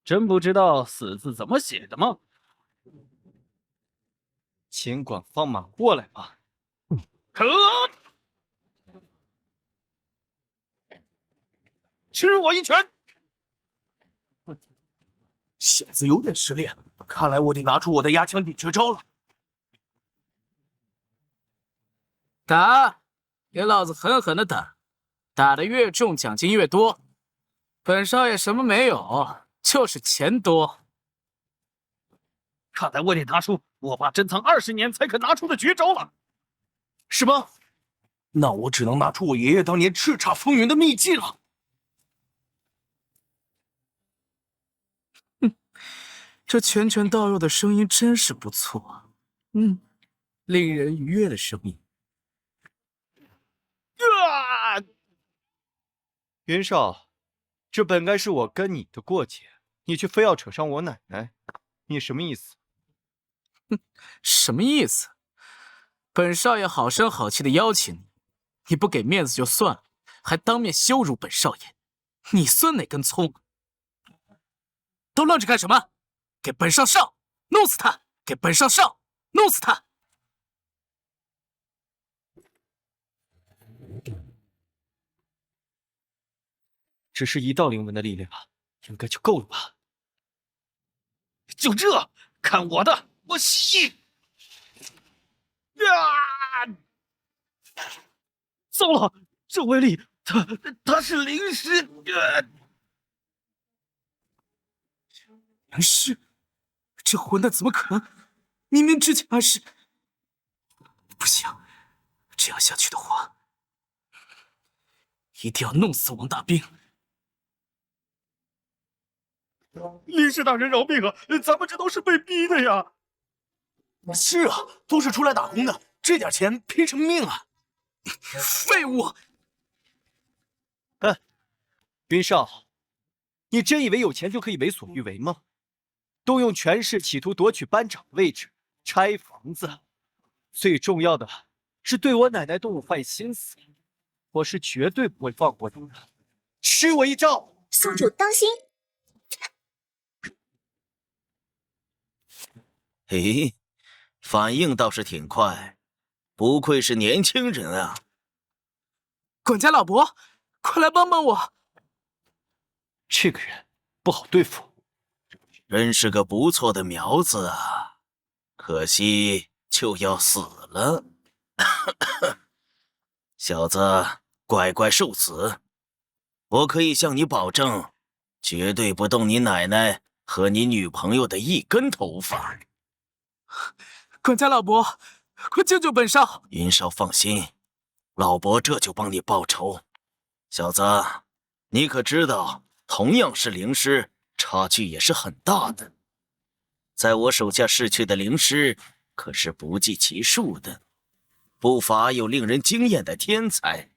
真不知道死字怎么写的吗？尽管放马过来吧。可！吃我一拳！小子有点失恋，看来我得拿出我的压枪顶绝招了。打，给老子狠狠的打，打得越重奖金越多。本少爷什么没有，就是钱多。看来我得拿出我爸珍藏20年才肯拿出的绝招了。什么？那我只能拿出我爷爷当年叱咤风云的秘技了。这拳拳到肉的声音真是不错，令人愉悦的声音。云少，这本该是我跟你的过节，你却非要扯上我奶奶，你什么意思？什么意思？本少爷好声好气的邀请你，你不给面子就算了，还当面羞辱本少爷，你算哪根葱？都愣着干什么？给本少上，弄死他！给本少上，弄死他！只是一道灵纹的力量，应该就够了吧？就这，看我的！我吸！糟了，这威力，他是灵师！灵师？这混蛋怎么可能？明明之前还是……不行，这样下去的话，一定要弄死王大兵。灵师大人饶命啊！咱们这都是被逼的呀！是啊，都是出来打工的，这点钱拼什么命啊？废物！云少，你真以为有钱就可以为所欲为吗？动用权势企图夺取班长的位置，拆房子，最重要的是对我奶奶动了坏心思，我是绝对不会放过你的！吃我一招！宿主当心！嘿，反应倒是挺快，不愧是年轻人啊！管家老伯，快来帮帮我！这个人不好对付，真是个不错的苗子啊，可惜就要死了。小子，乖乖受死！我可以向你保证，绝对不动你奶奶和你女朋友的一根头发。管家老伯，快救救本少！云少放心，老伯这就帮你报仇。小子，你可知道，同样是灵师，差距也是很大的。在我手下逝去的灵师可是不计其数的，不乏有令人惊艳的天才。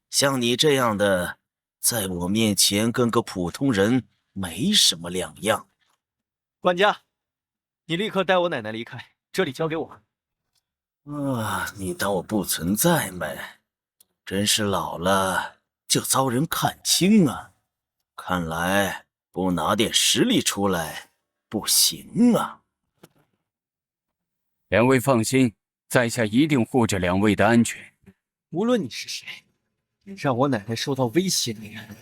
像你这样的，在我面前跟个普通人没什么两样。管家，你立刻带我奶奶离开，这里交给我。你当我不存在没？真是老了就遭人看轻啊！看来不拿点实力出来不行啊！两位放心，在下一定护着两位的安全。无论你是谁，让我奶奶受到威胁的人，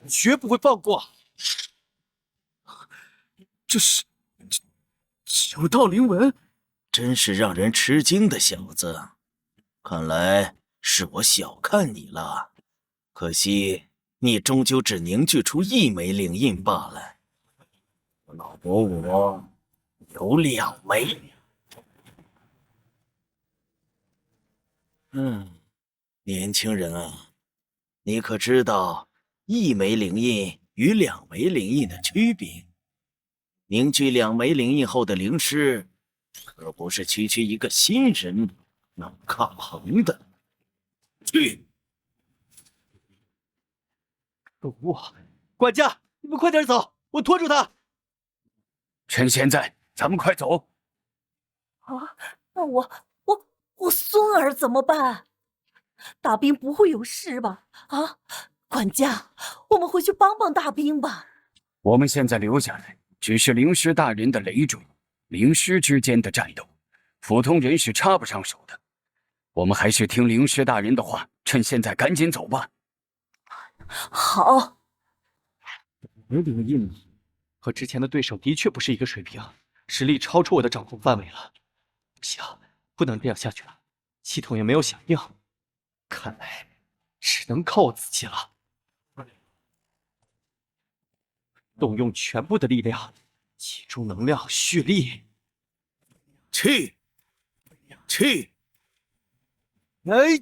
绝不会放过。这是9道灵纹，真是让人吃惊的小子。看来是我小看你了，可惜你终究只凝聚出1枚灵印罢了。老伯我有2枚。年轻人啊，你可知道1枚灵印与2枚灵印的区别？凝聚2枚灵印后的灵师可不是区区一个新人能抗衡的。去！可恶！管家，你们快点走，我拖住他。趁现在，咱们快走。啊，那我孙儿怎么办？大兵不会有事吧？啊，管家，我们回去帮帮大兵吧。我们现在留下来，只是灵师大人的累赘，灵师之间的战斗，普通人是插不上手的。我们还是听灵师大人的话，趁现在赶紧走吧。好。灵印和之前的对手的确不是一个水平，实力超出我的掌控范围了。不行，不能这样下去了，系统也没有响应，看来只能靠我自己了。动用全部的力量，集中能量蓄力。去！哎！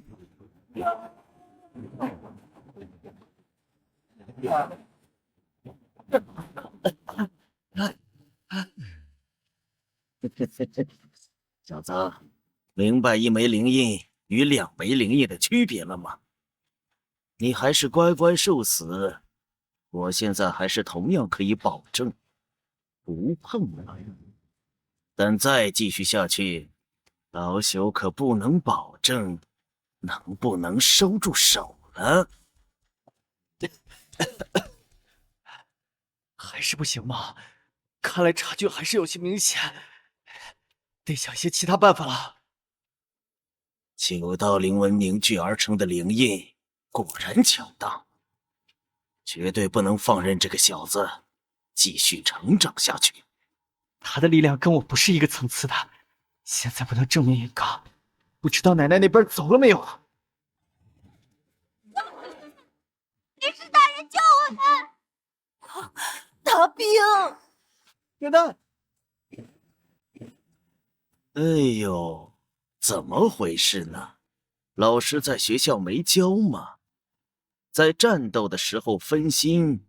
小子，明白一枚灵印与2枚灵印的区别了吗？你还是乖乖受死，我现在还是同样可以保证不碰了。但再继续下去，老朽可不能保证能不能收住手了。还是不行吗？看来差距还是有些明显，得想些其他办法了。9道灵纹凝聚而成的灵印果然强大，绝对不能放任这个小子继续成长下去。他的力量跟我不是一个层次的，现在不能正面硬刚。不知道奶奶那边走了没有？灵师大人救我们！大兵，元旦。哎呦，怎么回事呢？老师在学校没教吗？在战斗的时候分心，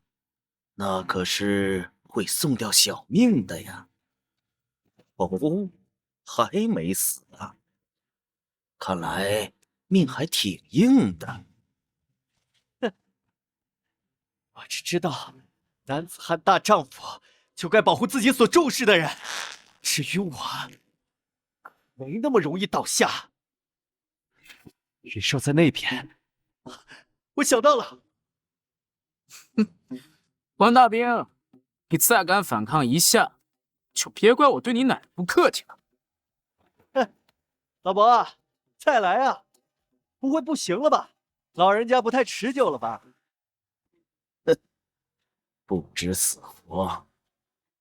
那可是会送掉小命的呀。哦，还没死啊？看来命还挺硬的。我只知道，男子汉大丈夫就该保护自己所重视的人。至于我，没那么容易倒下。云兽在那边，我想到了。王大兵，你再敢反抗一下，就别怪我对你奶奶不客气了。老伯，再来啊！不会不行了吧？老人家不太持久了吧？不知死活，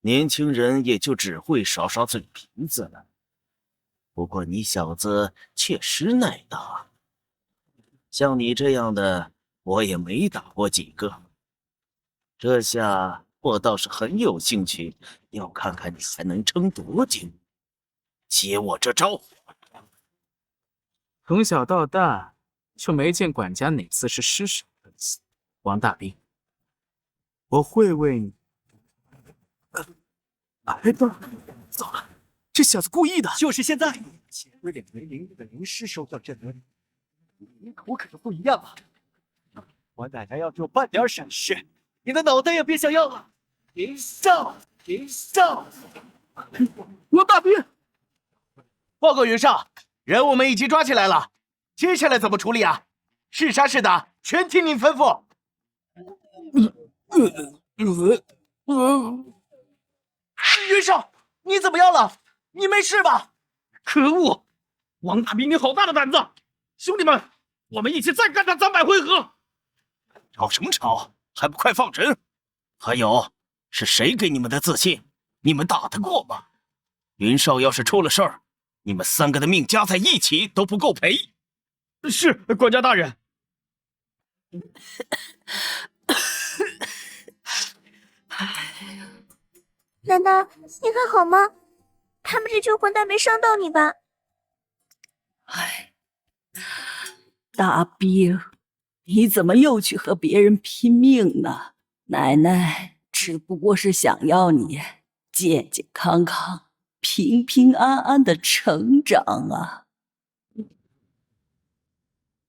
年轻人也就只会耍耍嘴皮子了。不过你小子确实耐打，像你这样的我也没打过几个。这下我倒是很有兴趣，要看看你还能撑多久。接我这招！从小到大就没见管家哪次是失手的。王大兵，我会为你。哎，糟了，这小子故意的！就是现在，前日2枚灵印的灵师收到阵轮，我可就不一样了。我奶奶要是有半点闪失，你的脑袋也别想要了！灵少，灵少！王大兵，报告云上，人我们已经抓起来了，接下来怎么处理啊？是杀是打，全听您吩咐。云少，你怎么样了？你没事吧？可恶！王大兵，你好大的胆子！兄弟们，我们一起再干他300回合！吵什么吵？还不快放人！还有，是谁给你们的自信？你们打得过吗？云少要是出了事儿，你们3个的命加在一起都不够赔。是，管家大人。奶奶，你还好吗？他们这群混蛋没伤到你吧？哎，大兵，你怎么又去和别人拼命呢？奶奶只不过是想要你健健康康、平平安安的成长啊。